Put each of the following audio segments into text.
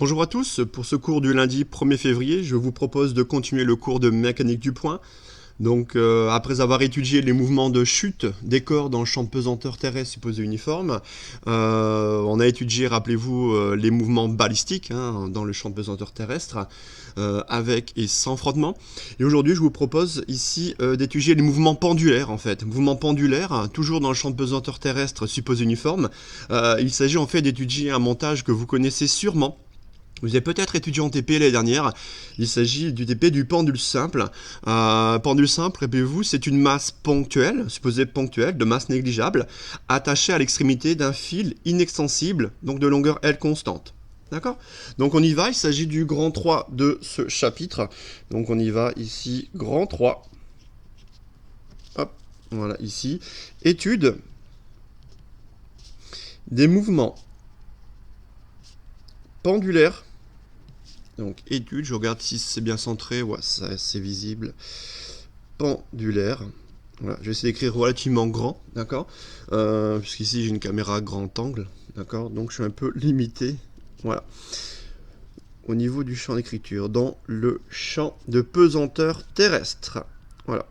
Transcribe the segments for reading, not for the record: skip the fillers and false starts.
Bonjour à tous, pour ce cours du lundi 1er février, je vous propose de continuer le cours de mécanique du point. Donc, après avoir étudié les mouvements de chute des corps dans le champ de pesanteur terrestre supposé uniforme, on a étudié, rappelez-vous, les mouvements balistiques dans le champ de pesanteur terrestre, avec et sans frottement. Et aujourd'hui, je vous propose ici d'étudier les mouvements pendulaires, en fait. Mouvements pendulaires, toujours dans le champ de pesanteur terrestre supposé uniforme. Il s'agit en fait d'étudier un montage que vous connaissez sûrement. Vous avez peut-être étudié en TP l'année dernière, il s'agit du TP du pendule simple. Pendule simple, rappelez-vous, c'est une masse ponctuelle, supposée ponctuelle, de masse négligeable, attachée à l'extrémité d'un fil inextensible, donc de longueur L constante. D'accord? Donc on y va, il s'agit du grand 3 de ce chapitre. Donc on y va ici, grand 3. Hop, voilà, ici. Étude des mouvements pendulaires. Donc étude, je regarde si c'est bien centré, ouais, c'est visible. Pendulaire. Voilà, je vais essayer d'écrire relativement grand, d'accord, puisqu'ici j'ai une caméra grand angle, d'accord, donc je suis un peu limité, voilà, au niveau du champ d'écriture, dans le champ de pesanteur terrestre, voilà,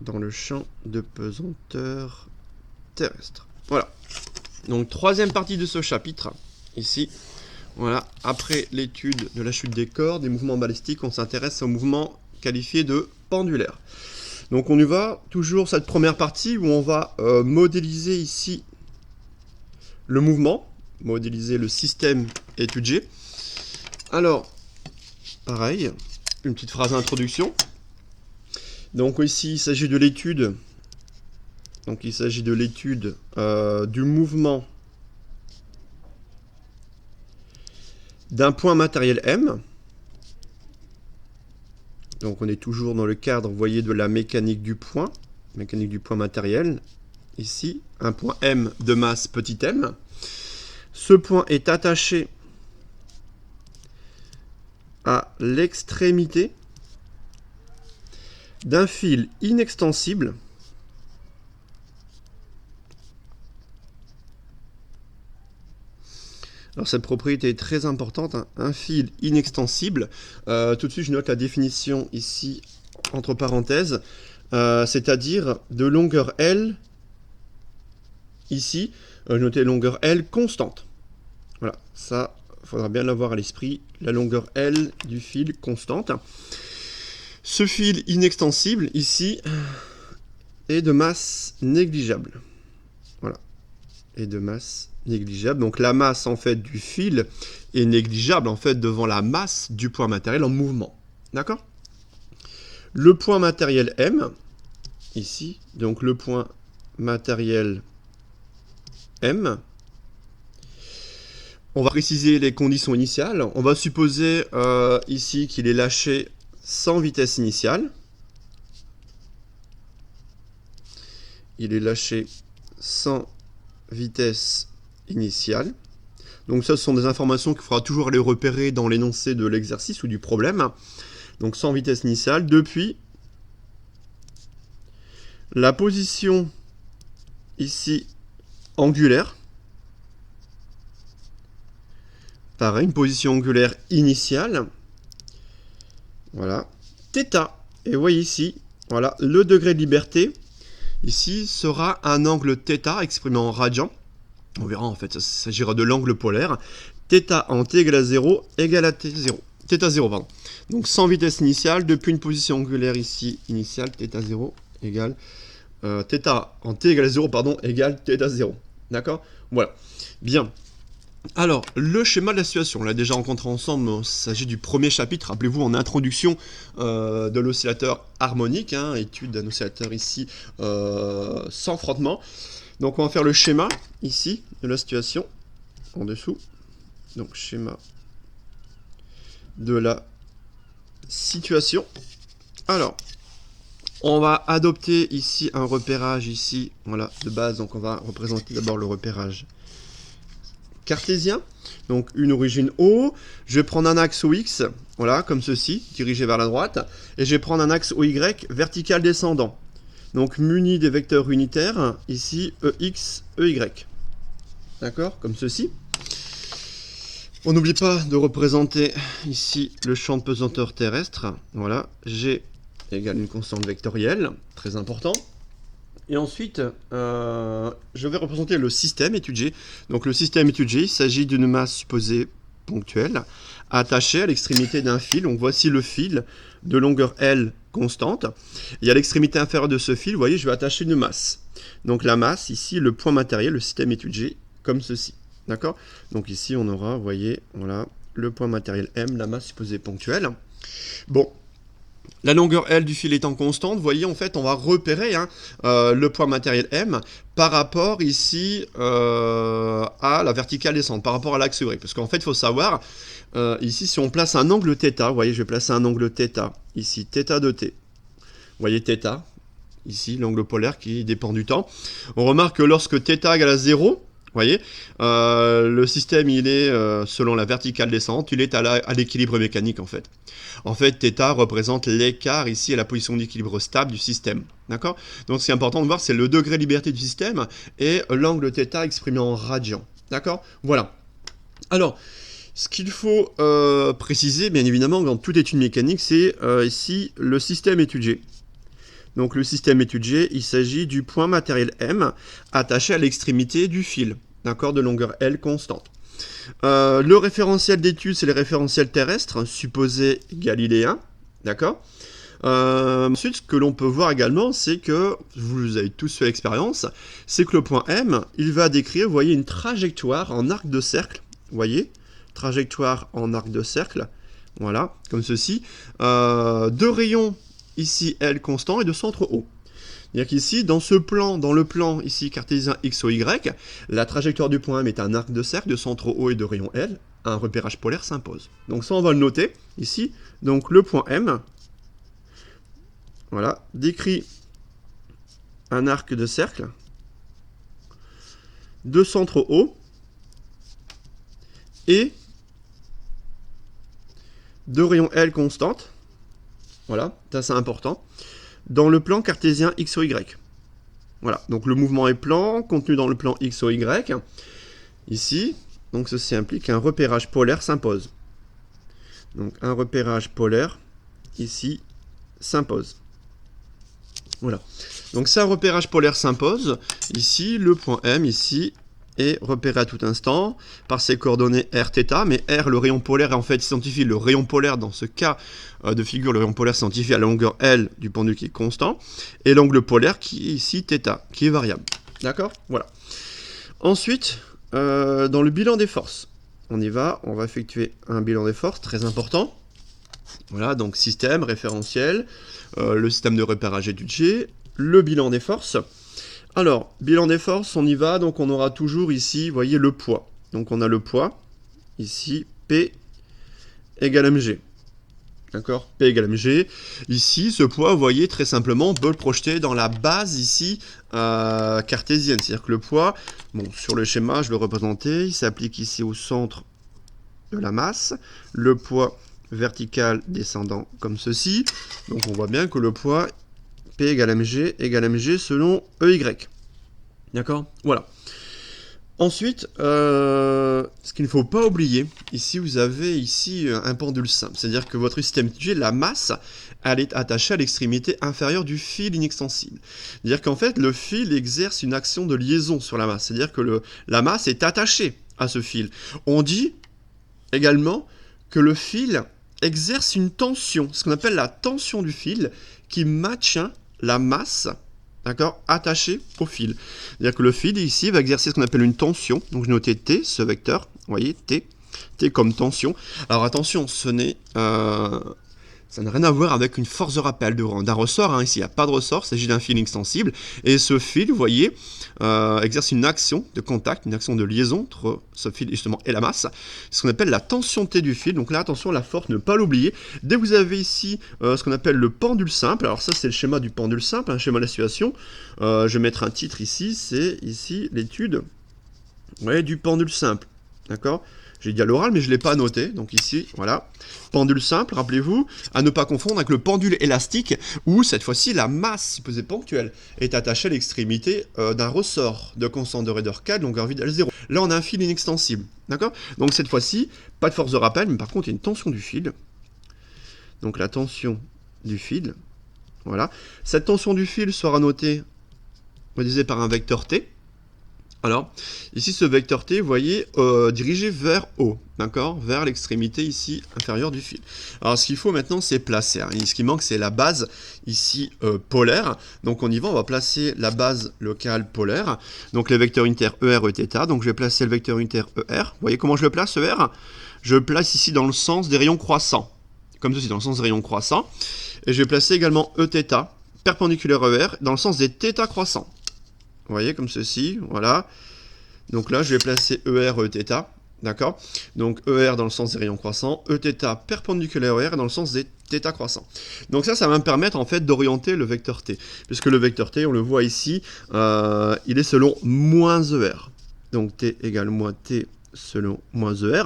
dans le champ de pesanteur terrestre, voilà. Donc troisième partie de ce chapitre, ici. Voilà, après l'étude de la chute des corps, des mouvements balistiques, on s'intéresse aux mouvements qualifiés de pendulaires. Donc on y va, toujours cette première partie où on va modéliser ici le mouvement, modéliser le système étudié. Alors, pareil, une petite phrase d'introduction. Donc ici, il s'agit de l'étude, du mouvement d'un point matériel M. Donc on est toujours dans le cadre, vous voyez, de la mécanique du point matériel. Ici, un point M de masse petit m. Ce point est attaché à l'extrémité d'un fil inextensible Alors cette propriété est très importante, un fil inextensible. Tout de suite, je note la définition ici, entre parenthèses, c'est-à-dire de longueur L, ici, notez longueur L constante. Voilà, ça, il faudra bien l'avoir à l'esprit, la longueur L du fil constante. Ce fil inextensible, ici, est de masse négligeable. Voilà, est de masse négligeable. Donc la masse en fait du fil est négligeable en fait devant la masse du point matériel en mouvement. D'accord? Le point matériel M, ici, donc le point matériel M, on va préciser les conditions initiales. On va supposer ici qu'il est lâché sans vitesse initiale. Il est lâché sans vitesse initiale. Donc ça, ce sont des informations qu'il faudra toujours aller repérer dans l'énoncé de l'exercice ou du problème. Donc sans vitesse initiale, depuis la position ici angulaire. Pareil, une position angulaire initiale. Voilà. θ. Et vous voyez ici, voilà, le degré de liberté, ici, sera un angle θ exprimé en radians. On verra en fait, ça s'agira de l'angle polaire. θ en t égale à 0 égale à t0. θ0, pardon. Donc sans vitesse initiale, depuis une position angulaire ici, initiale, θ0 égale θ en t égale à 0, pardon, égale θ0. D'accord? Voilà. Bien. Alors, le schéma de la situation, on l'a déjà rencontré ensemble, il s'agit du premier chapitre, rappelez-vous, en introduction de l'oscillateur harmonique, étude d'un oscillateur ici sans frottement. Donc on va faire le schéma, ici, de la situation, en dessous. Donc schéma de la situation. Alors, on va adopter ici un repérage, ici, voilà, de base. Donc on va représenter d'abord le repérage cartésien. Donc une origine O. Je vais prendre un axe OX, voilà, comme ceci, dirigé vers la droite. Et je vais prendre un axe OY vertical descendant. Donc muni des vecteurs unitaires, ici EX, EY. D'accord? Comme ceci. On n'oublie pas de représenter ici le champ de pesanteur terrestre. Voilà, G égale une constante vectorielle, très important. Et ensuite, je vais représenter le système étude G. Donc le système étude G, il s'agit d'une masse supposée ponctuelle, attachée à l'extrémité d'un fil. Donc voici le fil de longueur L constante. Et à l'extrémité inférieure de ce fil, vous voyez, je vais attacher une masse. Donc la masse, ici, le point matériel, le système étude G, comme ceci. D'accord? Donc ici, on aura, vous voyez, voilà, le point matériel M, la masse supposée ponctuelle. Bon, la longueur L du fil étant constante, vous voyez, en fait, on va repérer le point matériel M par rapport ici à la verticale descente, par rapport à l'axe Y. Parce qu'en fait, il faut savoir, ici, si on place un angle θ, vous voyez, je vais placer un angle θ, ici, θ de t. Vous voyez θ, ici, l'angle polaire qui dépend du temps. On remarque que lorsque θ égale à 0, vous voyez, le système, il est, selon la verticale descente, il est à l'équilibre mécanique, en fait. En fait, θ représente l'écart ici à la position d'équilibre stable du système. D'accord? Donc, ce qui est important de voir, c'est le degré de liberté du système et l'angle θ exprimé en radians. D'accord? Voilà. Alors, ce qu'il faut préciser, bien évidemment, dans toute étude mécanique, c'est ici le système étude G. Donc, le système étude G, il s'agit du point matériel M attaché à l'extrémité du fil, d'accord, de longueur L constante. Le référentiel d'étude, c'est le référentiel terrestre, supposé galiléen, d'accord. Ensuite, ce que l'on peut voir également, c'est que, vous avez tous fait l'expérience, c'est que le point M, il va décrire, vous voyez, une trajectoire en arc de cercle, vous voyez, trajectoire en arc de cercle, voilà, comme ceci, de rayons, ici L constant, et de centre O. C'est-à-dire qu'ici, dans le plan ici cartésien X, O, Y, la trajectoire du point M est un arc de cercle de centre O et de rayon L, un repérage polaire s'impose. Donc ça, on va le noter ici. Donc le point M, voilà, décrit un arc de cercle de centre O et de rayon L constante. Voilà, ça c'est important. Dans le plan cartésien X, O, Y. Voilà, donc le mouvement est plan, contenu dans le plan X, O, Y. Ici, donc ceci implique qu'un repérage polaire s'impose. Donc un repérage polaire, ici, s'impose. Voilà. Donc ça, repérage polaire s'impose. Ici, le point M, ici, est repéré à tout instant par ses coordonnées r, θ, mais r, le rayon polaire, en fait, scientifie le rayon polaire, dans ce cas de figure, le rayon polaire scientifie à la longueur L du pendule qui est constant, et l'angle polaire qui est ici θ, qui est variable. D'accord? Voilà. Ensuite, dans le bilan des forces, on y va, on va effectuer un bilan des forces, très important. Voilà, donc système, référentiel, le système de repérage étude G, le bilan des forces. Alors, bilan des forces, on y va, donc on aura toujours ici, vous voyez, le poids. Donc on a le poids, ici, P égale mg. D'accord? P égale mg. Ici, ce poids, vous voyez, très simplement, on peut le projeter dans la base, ici, cartésienne. C'est-à-dire que le poids, bon, sur le schéma, je vais le représenter, il s'applique ici au centre de la masse. Le poids vertical descendant comme ceci. Donc on voit bien que le poids P égale mg selon EY. D'accord? Voilà. Ensuite, ce qu'il ne faut pas oublier, ici vous avez ici un pendule simple. C'est-à-dire que votre système G, la masse, elle est attachée à l'extrémité inférieure du fil inextensible. C'est-à-dire qu'en fait, le fil exerce une action de liaison sur la masse. C'est-à-dire que la masse est attachée à ce fil. On dit également que le fil exerce une tension, ce qu'on appelle la tension du fil, qui maintient la masse, d'accord, attachée au fil. C'est-à-dire que le fil ici va exercer ce qu'on appelle une tension. Donc je notais T, ce vecteur, vous voyez, T comme tension. Alors attention, ça n'a rien à voir avec une force de rappel d'un ressort. Ici, il n'y a pas de ressort, il s'agit d'un fil extensible. Et ce fil, vous voyez, exerce une action de contact, une action de liaison entre ce fil justement et la masse. C'est ce qu'on appelle la tension T du fil. Donc là, attention, la force, ne pas l'oublier. Dès que vous avez ici ce qu'on appelle le pendule simple, alors ça, c'est le schéma du pendule simple, un schéma de la situation. Je vais mettre un titre ici, c'est ici l'étude du pendule simple. D'accord? J'ai dit à l'oral, mais je ne l'ai pas noté. Donc ici, voilà. Pendule simple, rappelez-vous, à ne pas confondre avec le pendule élastique, où cette fois-ci, la masse supposée ponctuelle est attachée à l'extrémité d'un ressort de constante de raideur K, de longueur vide L0. Là, on a un fil inextensible. D'accord? Donc cette fois-ci, pas de force de rappel, mais par contre, il y a une tension du fil. Donc la tension du fil, voilà. Cette tension du fil sera notée, modélisée par un vecteur T. Alors, ici, ce vecteur T, vous voyez, dirigé vers haut, d'accord? Vers l'extrémité, ici, inférieure du fil. Alors, ce qu'il faut maintenant, c'est placer. Hein. Ce qui manque, c'est la base, ici, polaire. Donc, on y va, on va placer la base locale polaire. Donc, les vecteurs unitaires ER, Eθ. Donc, je vais placer le vecteur unitaire ER. Vous voyez comment je le place, ER? Je le place ici dans le sens des rayons croissants. Comme ceci, dans le sens des rayons croissants. Et je vais placer également Eθ, perpendiculaire ER, dans le sens des θ croissants. Vous voyez, comme ceci, voilà. Donc là, je vais placer ER, Eθ, d'accord? Donc ER dans le sens des rayons croissants, Eθ perpendiculaire ER dans le sens des θ croissants. Donc ça va me permettre en fait d'orienter le vecteur T. Puisque le vecteur T, on le voit ici, il est selon moins ER. Donc T égale moins T selon moins ER.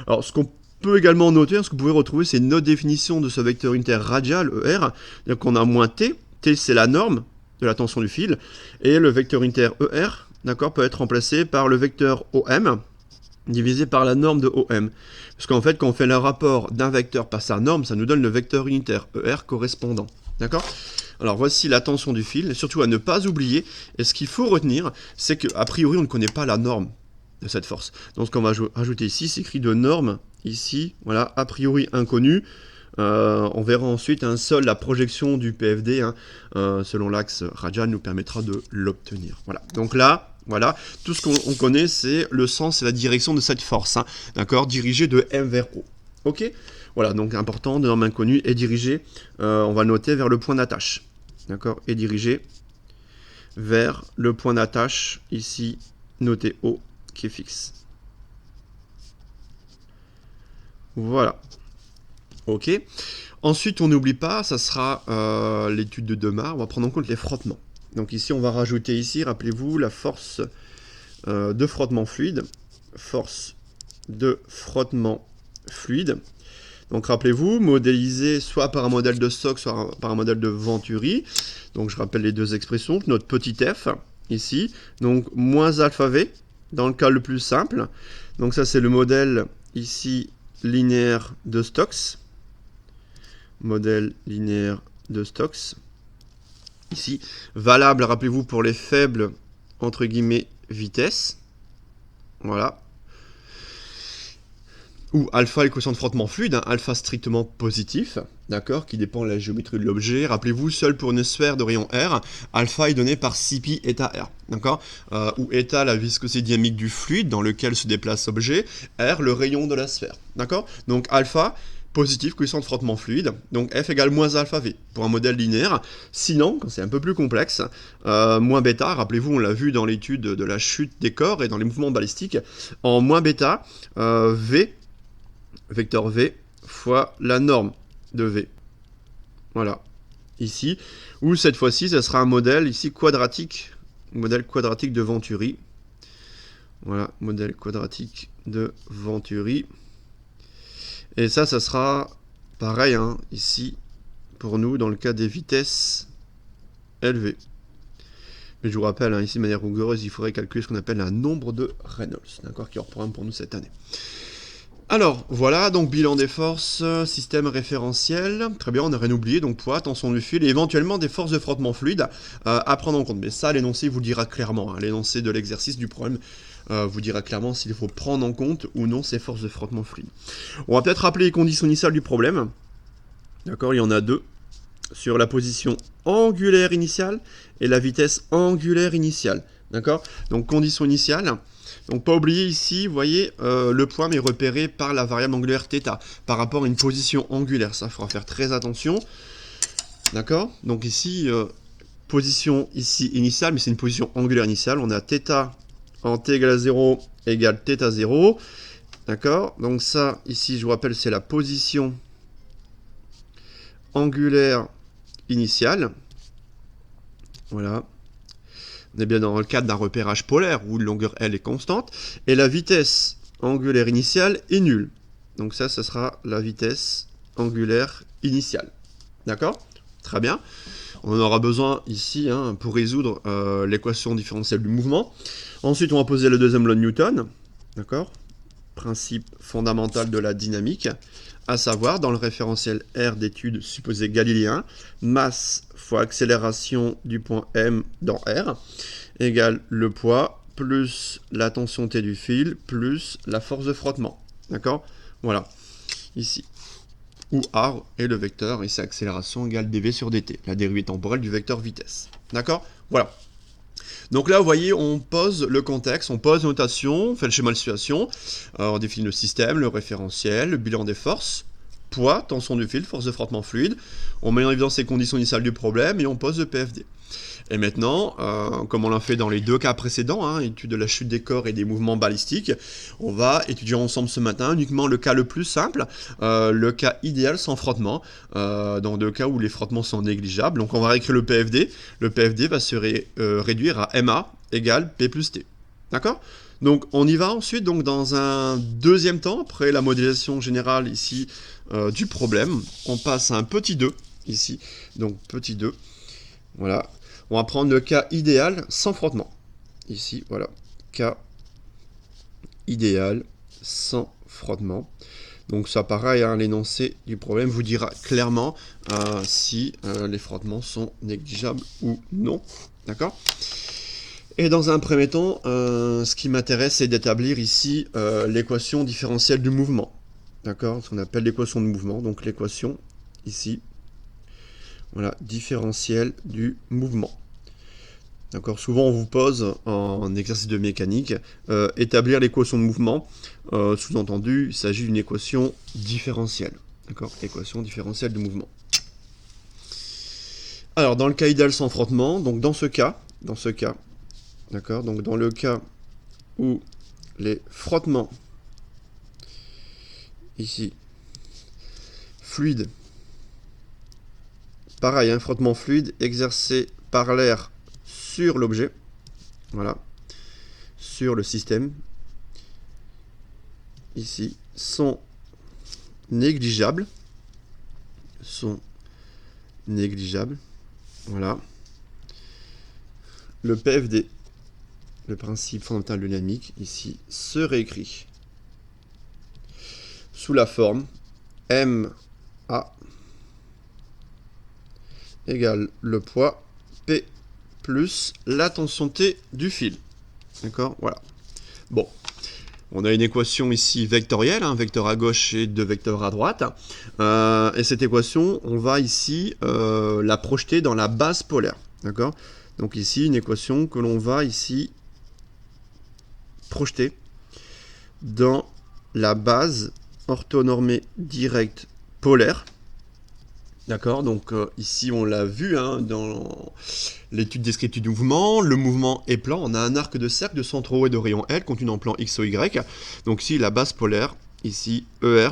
Alors ce qu'on peut également noter, ce que vous pouvez retrouver, c'est notre définition de ce vecteur unitaire radial, ER. Donc on a moins T, T c'est la norme de la tension du fil, et le vecteur unitaire ER, d'accord, peut être remplacé par le vecteur OM, divisé par la norme de OM. Parce qu'en fait, quand on fait le rapport d'un vecteur par sa norme, ça nous donne le vecteur unitaire ER correspondant. D'accord? Alors voici la tension du fil, et surtout à ne pas oublier, et ce qu'il faut retenir, c'est qu'a priori, on ne connaît pas la norme de cette force. Donc ce qu'on va ajouter ici, c'est écrit de norme, ici, voilà, a priori inconnu. On verra ensuite, seule la projection du PFD selon l'axe radial nous permettra de l'obtenir. Voilà. Donc là, voilà, tout ce qu'on connaît, c'est le sens et la direction de cette force, d'accord, dirigée de M vers O. Ok. Voilà, donc important, de norme inconnue, est dirigée, on va noter vers le point d'attache, d'accord, est dirigée vers le point d'attache, ici, noté O, qui est fixe. Voilà. Ok. Ensuite, on n'oublie pas, ça sera l'étude de Demar, on va prendre en compte les frottements. Donc ici, on va rajouter ici, rappelez-vous, la force de frottement fluide. Force de frottement fluide. Donc rappelez-vous, modélisé soit par un modèle de Stokes, soit par un modèle de Venturi. Donc je rappelle les deux expressions. Notre petit f, ici, donc moins alpha v, dans le cas le plus simple. Donc ça, c'est le modèle, ici, linéaire de Stokes. Modèle linéaire de Stokes. Ici, valable, rappelez-vous, pour les faibles, entre guillemets, vitesses. Voilà. Ou alpha est le quotient de frottement fluide, alpha strictement positif, d'accord, qui dépend de la géométrie de l'objet. Rappelez-vous, seul pour une sphère de rayon R, alpha est donné par 6pi eta R, d'accord, où eta la viscosité dynamique du fluide dans lequel se déplace l'objet, R le rayon de la sphère, d'accord. Donc alpha positif, quotient de frottement fluide, donc F égale moins alpha V, pour un modèle linéaire. Sinon, quand c'est un peu plus complexe, moins bêta, rappelez-vous, on l'a vu dans l'étude de la chute des corps et dans les mouvements balistiques, en moins bêta, V, vecteur V, fois la norme de V. Voilà, ici, ou cette fois-ci, ça sera un modèle, ici, quadratique, modèle quadratique de Venturi. Voilà, modèle quadratique de Venturi. Et ça sera pareil, ici, pour nous, dans le cas des vitesses élevées. Mais je vous rappelle, ici, de manière rigoureuse, il faudrait calculer ce qu'on appelle un nombre de Reynolds, d'accord, qui est hors programme pour nous cette année. Alors, voilà, donc bilan des forces, système référentiel. Très bien, on n'a rien oublié, donc poids, tension du fil, et éventuellement des forces de frottement fluide à prendre en compte. Mais ça, l'énoncé vous le dira clairement, l'énoncé de l'exercice du problème vous dira clairement s'il faut prendre en compte ou non ces forces de frottement fluide. On va peut-être rappeler les conditions initiales du problème. D'accord, il y en a deux. Sur la position angulaire initiale et la vitesse angulaire initiale. D'accord, donc condition initiale. Donc pas oublier ici, vous voyez, le point est repéré par la variable angulaire θ, par rapport à une position angulaire. Ça, il faudra faire très attention. D'accord, donc ici, position ici initiale, mais c'est une position angulaire initiale. On a θ en t égale à 0 égale θ0. D'accord, donc ça, ici, je vous rappelle, c'est la position angulaire initiale. Voilà. On est bien dans le cadre d'un repérage polaire où la longueur L est constante. Et la vitesse angulaire initiale est nulle. Donc ça, ce sera la vitesse angulaire initiale. D'accord? Très bien. On en aura besoin ici pour résoudre l'équation différentielle du mouvement. Ensuite, on va poser le deuxième loi de Newton. D'accord? Principe fondamental de la dynamique, à savoir, dans le référentiel R d'études supposé galiléen, masse fois accélération du point M dans R, égale le poids plus la tension T du fil, plus la force de frottement. D'accord? Voilà. Ici. Où R est le vecteur, et c'est accélération égale dv sur dt, la dérivée temporelle du vecteur vitesse. D'accord? Voilà. Donc là, vous voyez, on pose le contexte, on pose la notation, on fait le schéma de situation, on définit le système, le référentiel, le bilan des forces, poids, tension du fil, force de frottement fluide, on met en évidence les conditions initiales du problème et on pose le PFD. Et maintenant, comme on l'a fait dans les deux cas précédents, étude de la chute des corps et des mouvements balistiques, on va étudier ensemble ce matin uniquement le cas le plus simple, le cas idéal sans frottement, dans deux cas où les frottements sont négligeables. Donc on va réécrire le PFD. Le PFD va se réduire à MA égale P plus T. D'accord ? Donc on y va ensuite donc, dans un deuxième temps, après la modélisation générale ici du problème. On passe à un petit 2 ici. Donc petit 2. Voilà. On va prendre le cas idéal sans frottement. Ici, voilà. Cas idéal sans frottement. Donc ça, pareil, l'énoncé du problème vous dira clairement si les frottements sont négligeables ou non. D'accord ? Et dans un premier temps, ce qui m'intéresse, c'est d'établir ici l'équation différentielle du mouvement. D'accord ? Ce qu'on appelle l'équation de mouvement. Donc l'équation, ici, voilà, différentielle du mouvement. D'accord. Souvent, on vous pose en exercice de mécanique établir l'équation de mouvement. Sous-entendu, il s'agit d'une équation différentielle. D'accord. Équation différentielle du mouvement. Alors, dans le cas idéal sans frottement, donc dans ce cas, d'accord. Donc dans le cas où les frottements ici fluides, pareil, frottement fluide exercé par l'air sur l'objet, voilà, sur le système, ici, sont négligeables, voilà. Le PFD, le principe fondamental de la dynamique, ici, se réécrit sous la forme MA égale le poids P plus la tension T du fil. D'accord ? Voilà. Bon. On a une équation ici vectorielle, un vecteur à gauche et deux vecteurs à droite. Et cette équation, on va ici la projeter dans la base polaire. D'accord ? Donc ici, une équation que l'on va ici projeter dans la base orthonormée directe polaire. D'accord, donc ici on l'a vu dans l'étude descriptive du mouvement. Le mouvement est plan, on a un arc de cercle de centre O et de rayon L contenu en plan X, O, Y. Donc ici la base polaire, ici ER,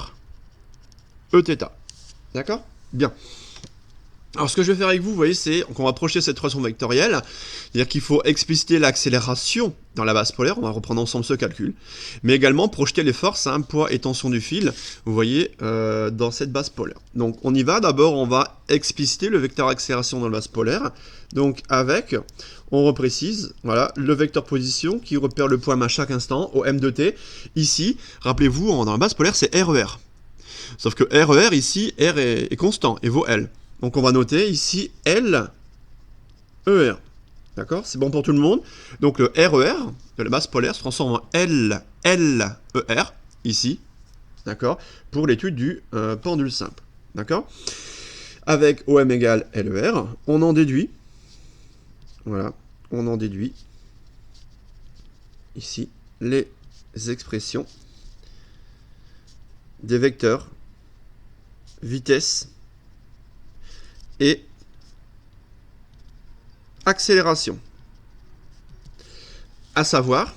Eθ. D'accord ? Bien. Alors ce que je vais faire avec vous, vous voyez, c'est qu'on va projeter cette équation vectorielle, c'est-à-dire qu'il faut expliciter l'accélération dans la base polaire, on va reprendre ensemble ce calcul, mais également projeter les forces, poids et tension du fil, vous voyez, dans cette base polaire. Donc on y va, d'abord on va expliciter le vecteur accélération dans la base polaire, donc avec, on reprécise, voilà, le vecteur position qui repère le point M à chaque instant, au M de T, ici, rappelez-vous, dans la base polaire c'est RER, sauf que RER ici, R est constant et vaut L. Donc on va noter ici L, ER. D'accord? C'est bon pour tout le monde. Donc le RER de la masse polaire se transforme en L, ER, ici. D'accord? Pour l'étude du pendule simple. D'accord? Avec OM égale LER, on en déduit. Voilà. On en déduit ici les expressions des vecteurs vitesse et accélération. À savoir,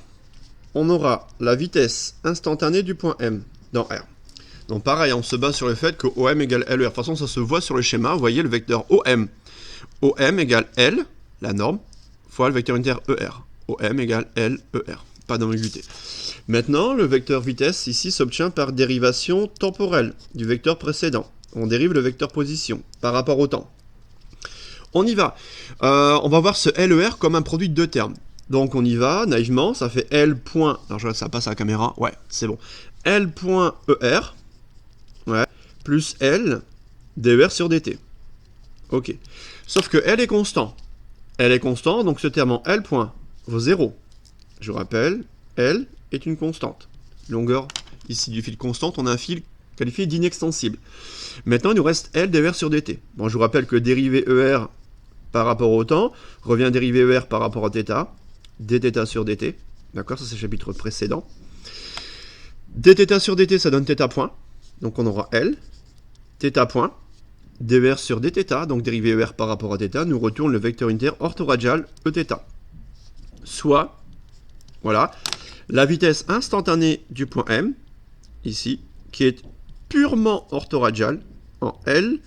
on aura la vitesse instantanée du point M dans R. Donc pareil, on se base sur le fait que OM égale LER. De toute façon, ça se voit sur le schéma. Vous voyez le vecteur OM. OM égale L, la norme, fois le vecteur unitaire ER. OM égale L, ER. pas d'ambiguïté. Maintenant, le vecteur vitesse ici s'obtient par dérivation temporelle du vecteur précédent. On dérive le vecteur position par rapport au temps. On y va. On va voir ce LER comme un produit de deux termes. Donc on y va, naïvement, ça fait L point... Alors je vois que ça passe à la caméra, ouais, c'est bon. L point ER, ouais, plus L DER sur DT. Ok. Sauf que L est constant. L est constant, donc ce terme en L point vaut 0. Je vous rappelle, L est une constante. Longueur ici du fil constante, on a un fil qualifié d'inextensible. Maintenant, il nous reste L DER sur DT. Bon, je vous rappelle que dérivé ER par rapport au temps revient dérivé ER par rapport à θ, dθ sur dt. D'accord, ça c'est le chapitre précédent. dθ sur dt, ça donne θ point. Donc on aura L, θ point, dER sur dθ, donc dérivé ER par rapport à θ, nous retourne le vecteur unitaire orthoradial Eθ. Soit, voilà, la vitesse instantanée du point M, ici, qui est purement orthoradiale en L,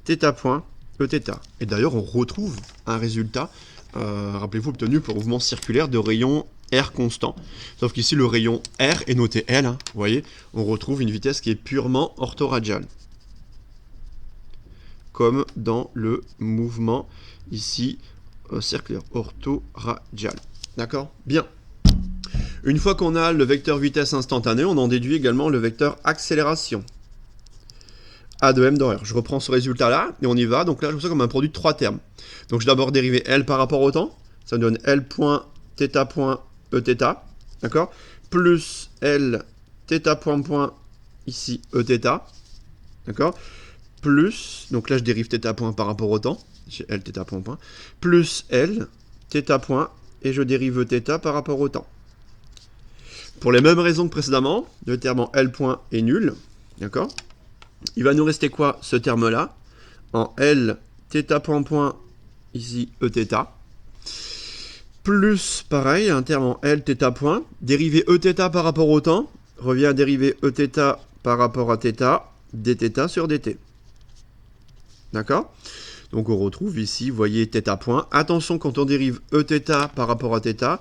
θ point, Eθ. Et d'ailleurs, on retrouve un résultat, rappelez-vous, obtenu pour mouvement circulaire de rayon R constant. Sauf qu'ici, le rayon R est noté L, hein, vous voyez, on retrouve une vitesse qui est purement orthoradiale. Comme dans le mouvement ici circulaire orthoradial. D'accord? Bien. Une fois qu'on a le vecteur vitesse instantané, on en déduit également le vecteur accélération. A de M dans R. Je reprends ce résultat-là et on y va. Donc là, je vois ça comme un produit de trois termes. Donc je vais d'abord dériver L par rapport au temps. Ça me donne L point θ point Eθ. D'accord? Plus L θ point point ici Eθ. D'accord? Plus, donc là je dérive θ point par rapport au temps, j'ai L θ point point, plus L θ point, et je dérive Eθ par rapport au temps. Pour les mêmes raisons que précédemment, le terme en L point est nul, d'accord? Il va nous rester quoi, ce terme-là? En L θ point point, ici Eθ, plus, pareil, un terme en L θ point, dériver Eθ par rapport au temps, revient à dériver Eθ par rapport à θ, dθ sur dt. D'accord? Donc on retrouve ici, vous voyez, θ point. Attention quand on dérive Eθ par rapport à θ,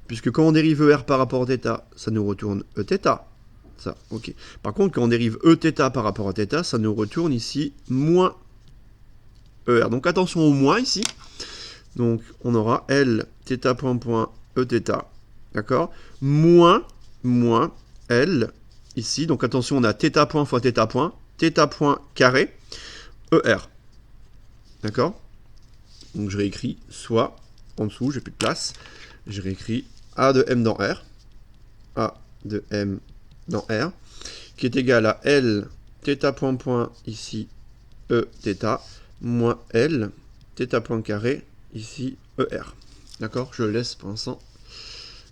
puisque quand on dérive ER par rapport à θ, ça nous retourne Eθ. Ça, ok. Par contre, quand on dérive Eθ par rapport à θ, ça nous retourne ici moins ER. Donc attention au moins ici. Donc on aura L θ point point Eθ, d'accord? Moins L ici. Donc attention, on a θ point fois θ point carré, ER. D'accord? Donc je réécris soit, en dessous, j'ai plus de place, je réécris A de M dans R, A de M dans R, qui est égal à L θ point point ici Eθ, moins L θ point carré ici ER. D'accord? Je laisse pour l'instant,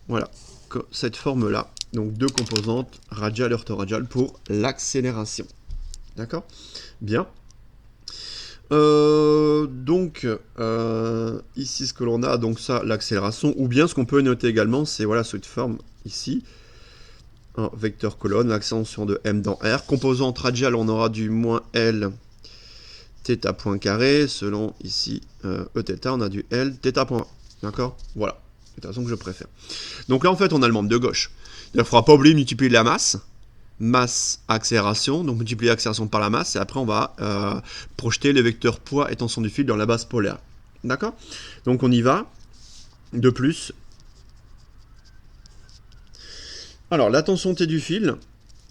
voilà, cette forme-là. Donc deux composantes, radiale et orthoradiale pour l'accélération. D'accord? Bien. Donc, ici, ce que l'on a, donc ça, l'accélération, ou bien ce qu'on peut noter également, c'est voilà cette forme ici, un vecteur colonne, l'accélération de M dans R. Composante radiale, on aura du moins L θ point carré, selon ici Eθ, on a du L θ point. D'accord? Voilà, c'est la façon que je préfère. Donc là, en fait, on a le membre de gauche. Il ne faudra pas oublier de multiplier la masse, accélération, donc multiplier l'accélération par la masse, et après on va projeter les vecteurs poids et tension du fil dans la base polaire. D'accord? Donc on y va. De plus. Alors, la tension T du fil,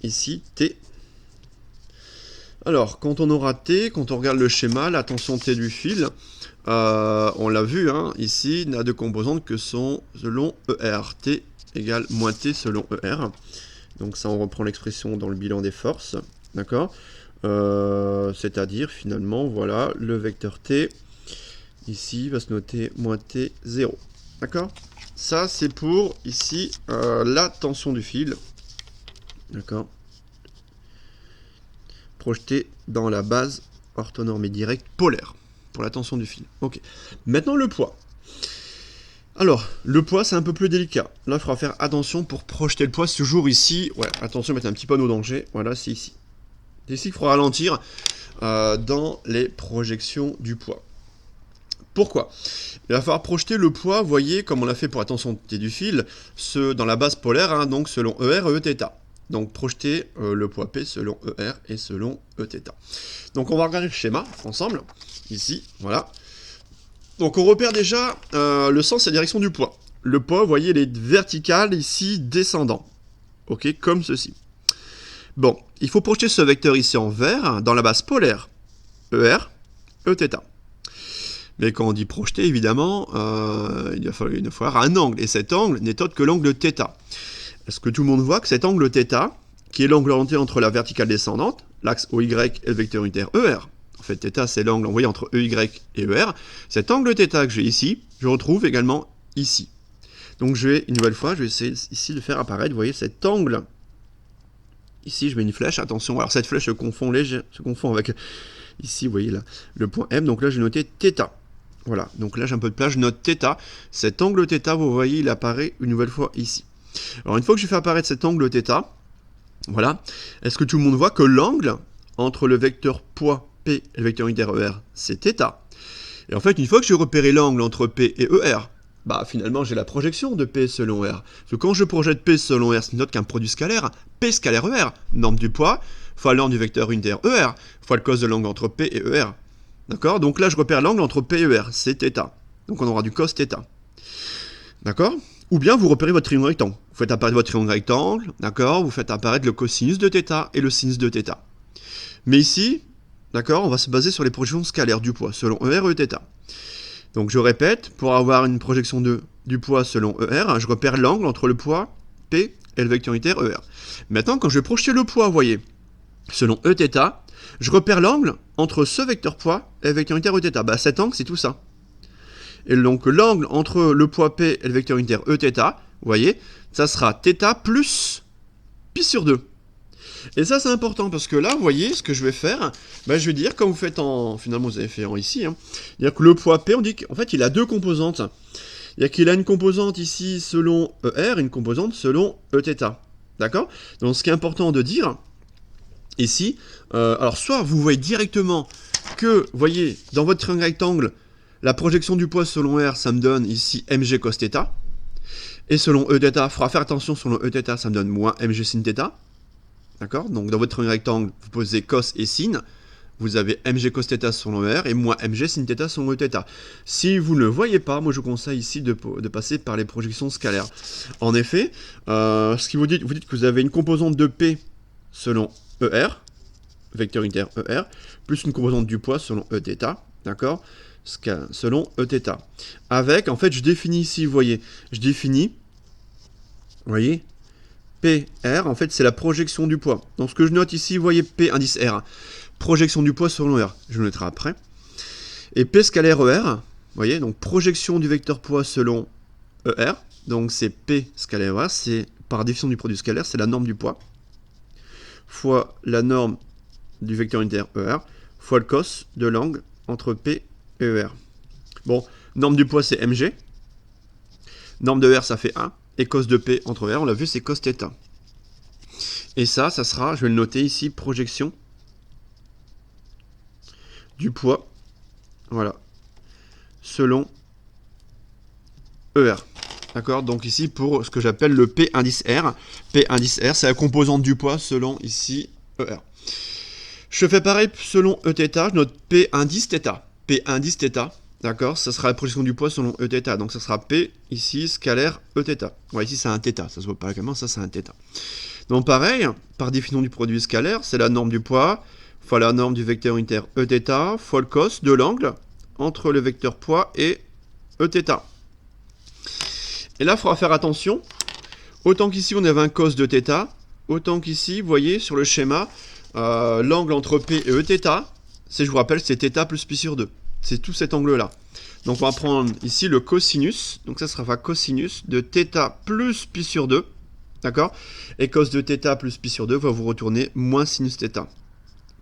ici, T. Alors, quand on aura T, quand on regarde le schéma, la tension T du fil, on l'a vu, hein, ici, n'a de composantes que sont selon ER. T égale moins T selon ER. Donc ça, on reprend l'expression dans le bilan des forces, d'accord? C'est-à-dire, finalement, voilà, le vecteur T, ici, va se noter moins T 0, d'accord? Ça, c'est pour, ici, la tension du fil, d'accord? Projetée dans la base orthonormée directe polaire, pour la tension du fil. Ok. Maintenant, le poids. Alors, le poids, c'est un peu plus délicat. Là, il faudra faire attention pour projeter le poids. C'est toujours ici. Ouais, attention, mettre un petit panneau danger. Voilà, c'est ici. C'est ici qu'il faudra ralentir dans les projections du poids. Pourquoi? Il va falloir projeter le poids, vous voyez, comme on l'a fait pour la tensité du fil, dans la base polaire, hein, donc selon ER et Eθ. Donc projeter le poids P selon ER et selon Eθ. Donc on va regarder le schéma ensemble, ici, voilà. Donc on repère déjà le sens et la direction du poids. Le poids, vous voyez, il est vertical, ici, descendant. Ok, comme ceci. Bon, il faut projeter ce vecteur ici en vert dans la base polaire, ER, Eθ. Mais quand on dit projeter, évidemment, il va falloir un angle. Et cet angle n'est autre que l'angle θ. Est-ce que tout le monde voit que cet angle θ, qui est l'angle orienté entre la verticale descendante, l'axe OY et le vecteur unitaire ER, en fait, θ, c'est l'angle envoyé entre EY et ER, cet angle θ que j'ai ici, je retrouve également ici. Donc je vais, une nouvelle fois, je vais essayer ici de faire apparaître, vous voyez, cet angle. Ici, je mets une flèche, attention, alors cette flèche se confond avec, ici, vous voyez, là, le point M, donc là, j'ai noté θ. Voilà, donc là j'ai un peu de place, je note θ. Cet angle θ, vous voyez, il apparaît une nouvelle fois ici. Alors une fois que j'ai fait apparaître cet angle θ, voilà, est-ce que tout le monde voit que l'angle entre le vecteur poids P et le vecteur unitaire ER, c'est θ. Et en fait, une fois que j'ai repéré l'angle entre P et ER, bah finalement j'ai la projection de P selon ER. Parce que quand je projette P selon ER, c'est note qu'un produit scalaire, P scalaire ER, norme du poids, fois la norme du vecteur unitaire ER, fois le cos de l'angle entre P et ER. D'accord? Donc là, je repère l'angle entre P et ER, c'est θ. Donc on aura du cos θ. D'accord? Ou bien vous repérez votre triangle rectangle. Vous faites apparaître votre triangle rectangle, d'accord? Vous faites apparaître le cosinus de θ et le sinus de θ. Mais ici, d'accord, on va se baser sur les projections scalaires du poids, selon ER et Eθ. Donc je répète, pour avoir une projection du poids selon ER, je repère l'angle entre le poids P et le vecteur unitaire ER. Maintenant, quand je vais projeter le poids, vous voyez, selon Eθ, je repère l'angle entre ce vecteur poids et le vecteur unitaire Eθ. Bah, cet angle, c'est tout ça. Et donc l'angle entre le poids P et le vecteur unitaire Eθ, vous voyez, ça sera θ plus pi sur 2. Et ça, c'est important parce que là, vous voyez, ce que je vais faire, bah, je vais dire, comme vous faites finalement, vous avez fait ici, hein, dire que le poids P, on dit qu'en fait, il a deux composantes. Il y a qu'il a une composante ici selon ER et une composante selon Eθ. D'accord? Donc, ce qui est important de dire, ici, alors soit vous voyez directement que, vous voyez, dans votre triangle rectangle, la projection du poids selon R, ça me donne ici mg cos θ. Et selon Eθ, il faudra faire attention, selon Eθ, ça me donne moins mg sin θ. D'accord? Donc dans votre triangle rectangle, vous posez cos et sin. Vous avez mg cos θ selon R et moins mg sin θ selon Eθ. Si vous ne le voyez pas, moi je vous conseille ici de passer par les projections scalaires. En effet, ce qui vous dites que vous avez une composante de P selon ER, vecteur unitaire ER, plus une composante du poids selon Eθ, d'accord? Selon Eθ. Avec, en fait, je définis ici, vous voyez, vous voyez, PR, en fait, c'est la projection du poids. Donc, ce que je note ici, vous voyez, P indice R, projection du poids selon R, je le noterai après. Et P scalaire ER, vous voyez, donc projection du vecteur poids selon ER, donc c'est P scalaire ER, c'est par définition du produit scalaire, c'est la norme du poids, fois la norme du vecteur unitaire ER, fois le cos de l'angle entre P et ER. Bon, norme du poids, c'est mg. Norme de R, ça fait 1. Et cos de P entre R, on l'a vu, c'est cos θ. Et ça sera, je vais le noter ici, projection du poids, voilà, selon ER. D'accord? Donc ici, pour ce que j'appelle le P indice R. P indice R, c'est la composante du poids selon ici ER. Je fais pareil selon Eθ, je note P indice θ. P indice θ. D'accord, ça sera la projection du poids selon Eθ. Donc ça sera P ici scalaire Eθ. Ouais, ici c'est un θ, ça se voit pas comment, ça c'est un θ. Donc pareil, par définition du produit scalaire, c'est la norme du poids fois la norme du vecteur unitaire Eθ fois le cos de l'angle entre le vecteur poids et Eθ. Et là, il faudra faire attention. Autant qu'ici on avait un cos de θ, autant qu'ici, vous voyez sur le schéma, l'angle entre P et Eθ, je vous rappelle, c'est θ plus pi sur 2. C'est tout cet angle-là. Donc on va prendre ici le cosinus. Donc ça sera cosinus de θ plus pi sur 2. D'accord? Et cos de θ plus pi sur 2 va vous retourner moins sinus θ.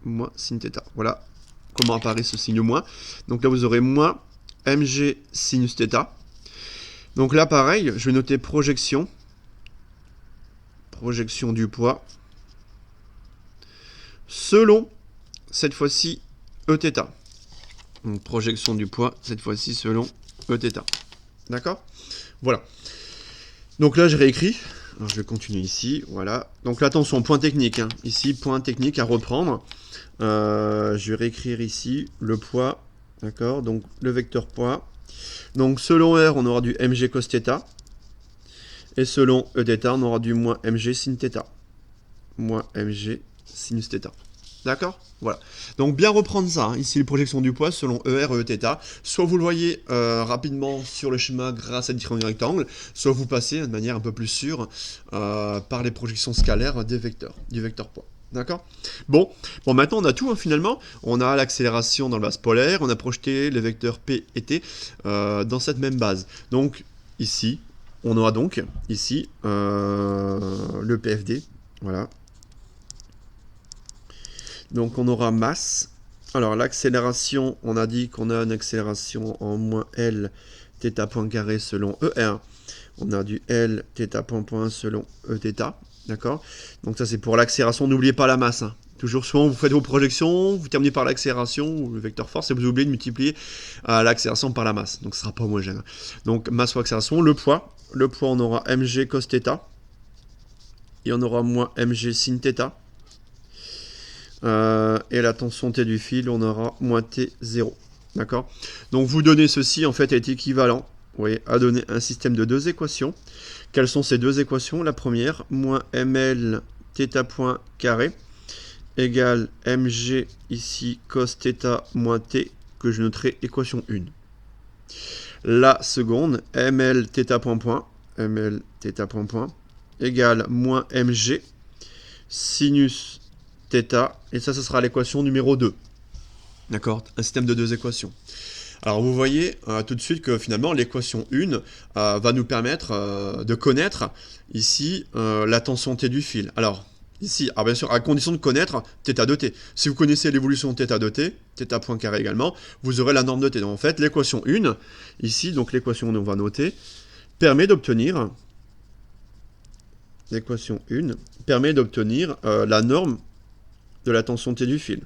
Moins sin θ. Voilà comment apparaît ce signe moins. Donc là vous aurez moins mg sinus θ. Donc là pareil, je vais noter projection. Projection du poids. Selon, cette fois-ci, Eθ. Donc projection du poids, cette fois-ci selon Eθ. D'accord? Voilà. Donc là, j'ai réécrit. Alors, je vais continuer ici. Voilà. Donc là, attention, point technique. Hein. Ici, point technique à reprendre. Je vais réécrire ici le poids. D'accord? Donc le vecteur poids. Donc selon R, on aura du mg cos θ. Et selon Eθ, on aura du moins mg sin θ. Moins mg sinus θ. D'accord? Voilà. Donc bien reprendre ça. Hein. Ici, les projections du poids selon ER et Eθ. Soit vous le voyez rapidement sur le schéma grâce à différents rectangles, soit vous passez de manière un peu plus sûre par les projections scalaires des vecteurs, du vecteur poids. D'accord? Bon, maintenant on a tout hein, finalement. On a l'accélération dans le base polaire, on a projeté les vecteurs P et T dans cette même base. Donc ici, on aura donc ici le PFD. Voilà. Donc on aura masse. Alors l'accélération, on a dit qu'on a une accélération en moins L θ point carré selon ER. On a du L θ point point selon Eθ. D'accord? Donc ça c'est pour l'accélération. N'oubliez pas la masse. Hein. Toujours souvent vous faites vos projections, vous terminez par l'accélération ou le vecteur force et vous oubliez de multiplier l'accélération par la masse. Donc ce ne sera pas homogène. Donc masse fois accélération. Le poids on aura mg cos θ. Et on aura moins mg sin θ. Et la tension T du fil, on aura moins T0. D'accord? Donc vous donnez ceci, en fait, est équivalent, vous voyez, à donner un système de deux équations. Quelles sont ces deux équations? La première, moins ml θ point carré égale mg ici cos θ moins t, que je noterai équation 1. La seconde, ml θ point point, ml θ point point égale moins mg sinus θ, et ça, ce sera l'équation numéro 2. D'accord? Un système de deux équations. Alors, vous voyez tout de suite que finalement, l'équation 1 va nous permettre de connaître ici la tension T du fil. Alors, ici, bien sûr, à condition de connaître θ de t. Si vous connaissez l'évolution de θ de t, θ point carré également, vous aurez la norme de t. Donc, en fait, l'équation 1, ici, donc l'équation on va noter, permet d'obtenir l'équation 1 permet d'obtenir la norme de la tension T du fil.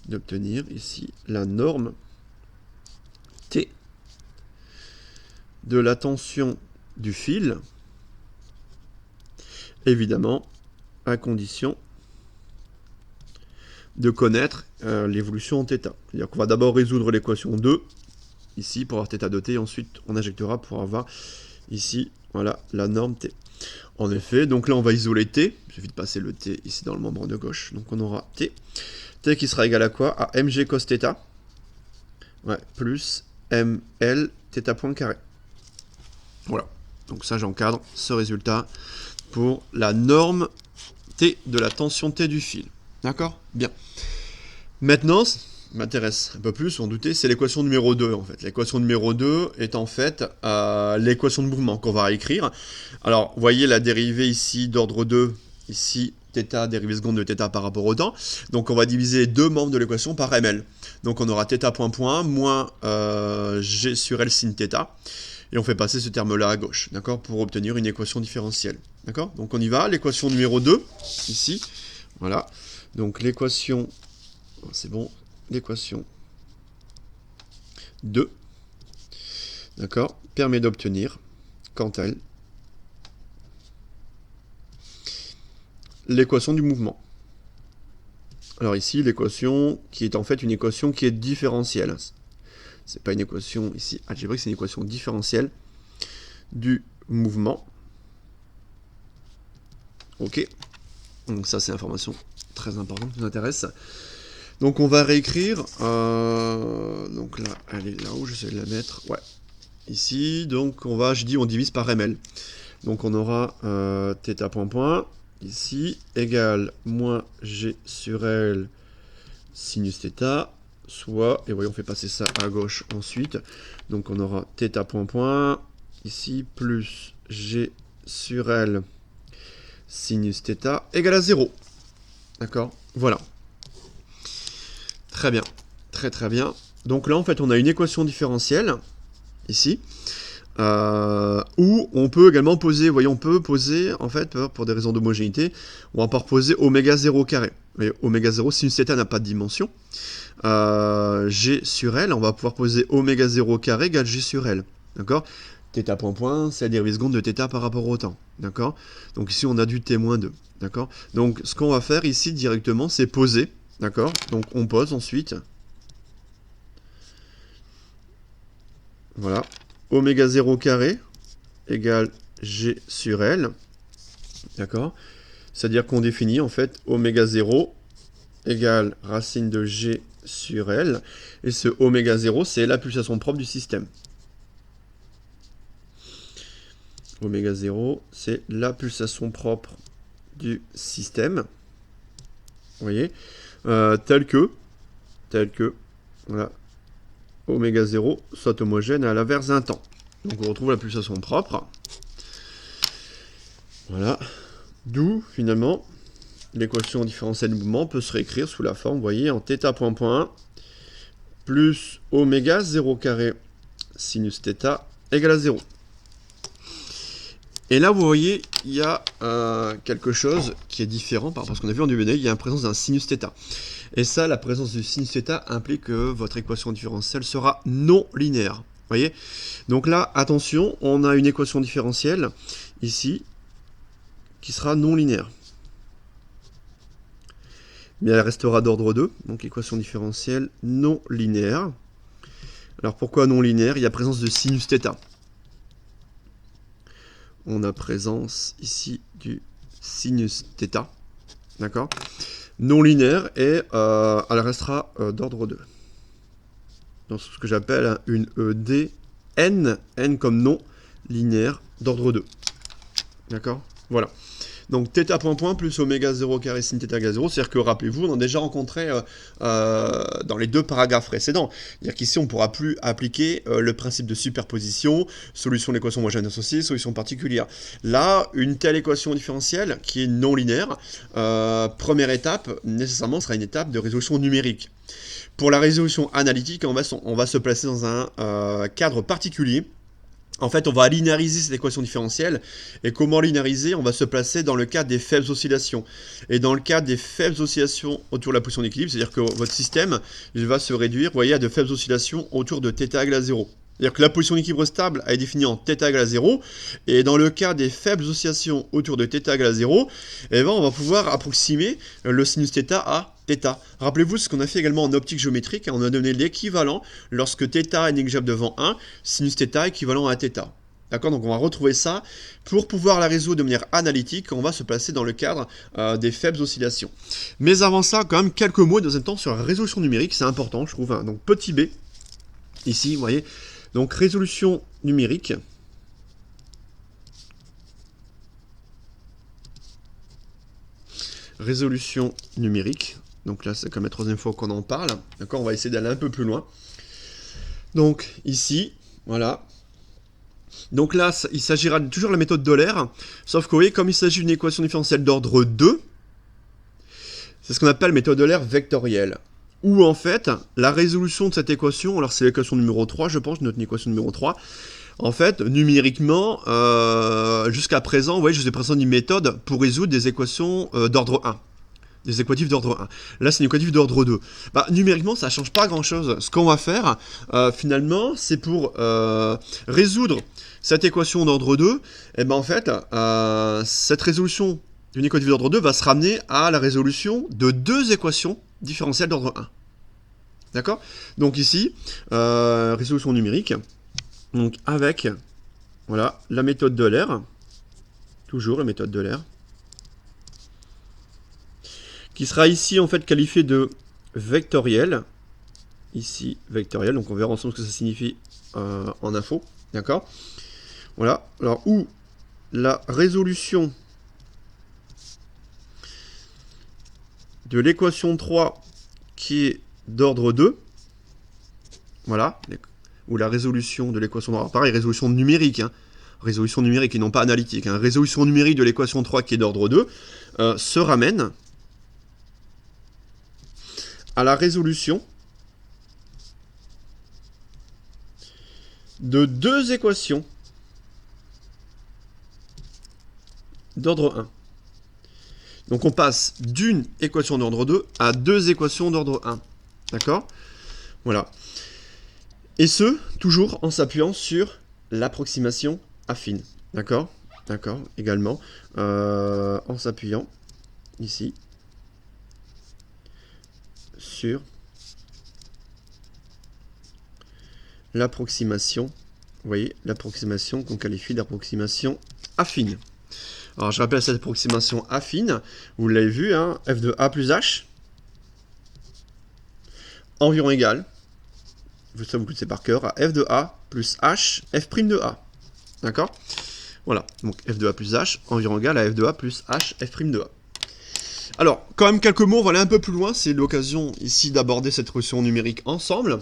D'obtenir ici la norme T de la tension du fil, évidemment à condition de connaître l'évolution en θ. C'est-à-dire qu'on va d'abord résoudre l'équation 2 ici pour avoir θ de t, et ensuite on injectera pour avoir ici voilà la norme T. En effet, donc là on va isoler T, il suffit de passer le T ici dans le membre de gauche, donc on aura T qui sera égal à quoi? À mg cos θ, ouais, plus ml θ point carré. Voilà, donc ça j'encadre ce résultat pour la norme T de la tension T du fil. D'accord? Bien. Maintenant, m'intéresse un peu plus, on doutait, c'est l'équation numéro 2 en fait. L'équation numéro 2 est en fait l'équation de mouvement qu'on va écrire. Alors, vous voyez la dérivée ici d'ordre 2, ici θ, dérivée seconde de θ par rapport au temps. Donc on va diviser les deux membres de l'équation par ml. Donc on aura θ point point moins g sur L sin θ. Et on fait passer ce terme-là à gauche, d'accord, pour obtenir une équation différentielle. D'accord? Donc on y va, l'équation numéro 2, ici. Voilà. Donc l'équation, c'est bon, l'équation 2, d'accord, permet d'obtenir, quant à elle, l'équation du mouvement. Alors ici, l'équation qui est en fait une équation qui est différentielle. C'est pas une équation ici algébrique, c'est une équation différentielle du mouvement. Ok. Donc ça, c'est l'information très importante qui nous intéresse. Donc on va réécrire. Donc là, elle est là où j'essaie de la mettre. Ouais. Ici, donc on divise par ml. Donc on aura θ point point. Ici, égale moins g sur L sinus θ, soit, et voyons, on fait passer ça à gauche ensuite, donc on aura θ point point, ici, plus g sur L sinus θ égale à 0. D'accord? Voilà. Très bien. Très très bien. Donc là, en fait, on a une équation différentielle, ici, où on peut également poser, voyons, on peut poser, en fait, pour des raisons d'homogénéité, on va pouvoir poser oméga 0 carré. Et oméga 0, sinus θ n'a pas de dimension. G sur L, on va pouvoir poser oméga 0 carré égale G sur L. D'accord? Θ point point, c'est la dérivée seconde de θ par rapport au temps. D'accord? Donc ici, on a du T-2. D'accord? Donc ce qu'on va faire ici directement, c'est poser. D'accord? Donc on pose ensuite. Voilà. Oméga 0 carré égale G sur L. D'accord? C'est-à-dire qu'on définit en fait oméga 0 égale racine de G sur L. Et ce oméga 0, c'est la pulsation propre du système. Oméga 0, c'est la pulsation propre du système. Vous voyez, tel que, voilà, oméga 0 soit homogène à l'inverse d'un temps. Donc on retrouve la pulsation propre. Voilà. D'où, finalement, l'équation différentielle du mouvement peut se réécrire sous la forme, vous voyez, en θ point point 1 plus oméga 0 carré sinus θ égale à 0. Et là, vous voyez, il y a quelque chose qui est différent par rapport à ce qu'on a vu en début d'année. Il y a la présence d'un sinus θ. Et ça, la présence du sinus θ implique que votre équation différentielle sera non linéaire. Vous voyez? Donc là, attention, on a une équation différentielle ici qui sera non linéaire. Mais elle restera d'ordre 2, donc équation différentielle non linéaire. Alors pourquoi non linéaire? Il y a présence de sinus θ. On a présence ici du sinus θ, d'accord? Non linéaire et elle restera d'ordre 2. Donc ce que j'appelle une ED N, N comme non linéaire d'ordre 2. D'accord? Voilà. Donc θ point point plus oméga 0 carré sin θ égale 0, c'est-à-dire que, rappelez-vous, on a déjà rencontré dans les deux paragraphes précédents. C'est-à-dire qu'ici, on ne pourra plus appliquer le principe de superposition, solution de l'équation homogène associée, solution particulière. Là, une telle équation différentielle, qui est non linéaire, première étape, nécessairement, sera une étape de résolution numérique. Pour la résolution analytique, on va se placer dans un cadre particulier. En fait, on va linéariser cette équation différentielle. Et comment linéariser? On va se placer dans le cadre des faibles oscillations. Et dans le cadre des faibles oscillations autour de la position d'équilibre, c'est-à-dire que votre système il va se réduire, vous voyez, à de faibles oscillations autour de θ égale à 0. C'est-à-dire que la position d'équilibre stable est définie en θ égale à 0. Et dans le cas des faibles oscillations autour de θ égale à 0, eh ben, on va pouvoir approximer le sinus θ à θ. Rappelez-vous ce qu'on a fait également en optique géométrique. On a donné l'équivalent lorsque θ est négligeable devant 1, sinus θ équivalent à θ. D'accord? Donc on va retrouver ça. Pour pouvoir la résoudre de manière analytique, on va se placer dans le cadre des faibles oscillations. Mais avant ça, quand même, quelques mots dans un temps sur la résolution numérique. C'est important, je trouve. Hein. Donc petit b, ici, vous voyez. Donc résolution numérique. Résolution numérique. Donc là, c'est comme la troisième fois qu'on en parle. D'accord, on va essayer d'aller un peu plus loin. Donc ici, voilà. Donc là, il s'agira toujours de la méthode d'Euler, sauf que vous voyez, comme il s'agit d'une équation différentielle d'ordre 2, c'est ce qu'on appelle méthode d'Euler vectorielle. Où en fait, la résolution de cette équation, alors c'est l'équation numéro 3, je pense, notre équation numéro 3, en fait, numériquement, jusqu'à présent, vous voyez, je vous ai présenté une méthode pour résoudre des équations d'ordre 1. Des équatifs d'ordre 1. Là, c'est une équatif d'ordre 2. Bah, numériquement, ça ne change pas grand-chose. Ce qu'on va faire, finalement, c'est pour résoudre cette équation d'ordre 2, et ben en fait, cette résolution d'une équatif d'ordre 2 va se ramener à la résolution de deux équations différentielles d'ordre 1. D'accord? Donc ici, résolution numérique, donc avec, voilà, la méthode d'Euler, toujours la méthode d'Euler, qui sera ici en fait qualifié de vectoriel. Ici, vectoriel, donc on verra ensemble ce que ça signifie en info. D'accord? Voilà. Alors, où la résolution de l'équation 3 qui est d'ordre 2, voilà, ou la résolution de l'équation 3, pareil, résolution numérique, hein, résolution numérique et non pas analytique, hein, résolution numérique de l'équation 3 qui est d'ordre 2, se ramène à la résolution de deux équations d'ordre 1. Donc on passe d'une équation d'ordre 2 à deux équations d'ordre 1. D'accord? Voilà. Et ce, toujours en s'appuyant sur l'approximation affine. D'accord? D'accord, également. En s'appuyant, ici, sur l'approximation. Vous voyez, l'approximation qu'on qualifie d'approximation affine. Alors, je rappelle cette approximation affine. Vous l'avez vu, hein, f de a plus h, environ égal, vous savez, vous connaissez par cœur, à f de a plus h, f' de a. D'accord? Voilà, donc f de a plus h, environ égal à f de a plus h, f' de a. Alors, quand même quelques mots, on va aller un peu plus loin, c'est l'occasion ici d'aborder cette équation numérique ensemble.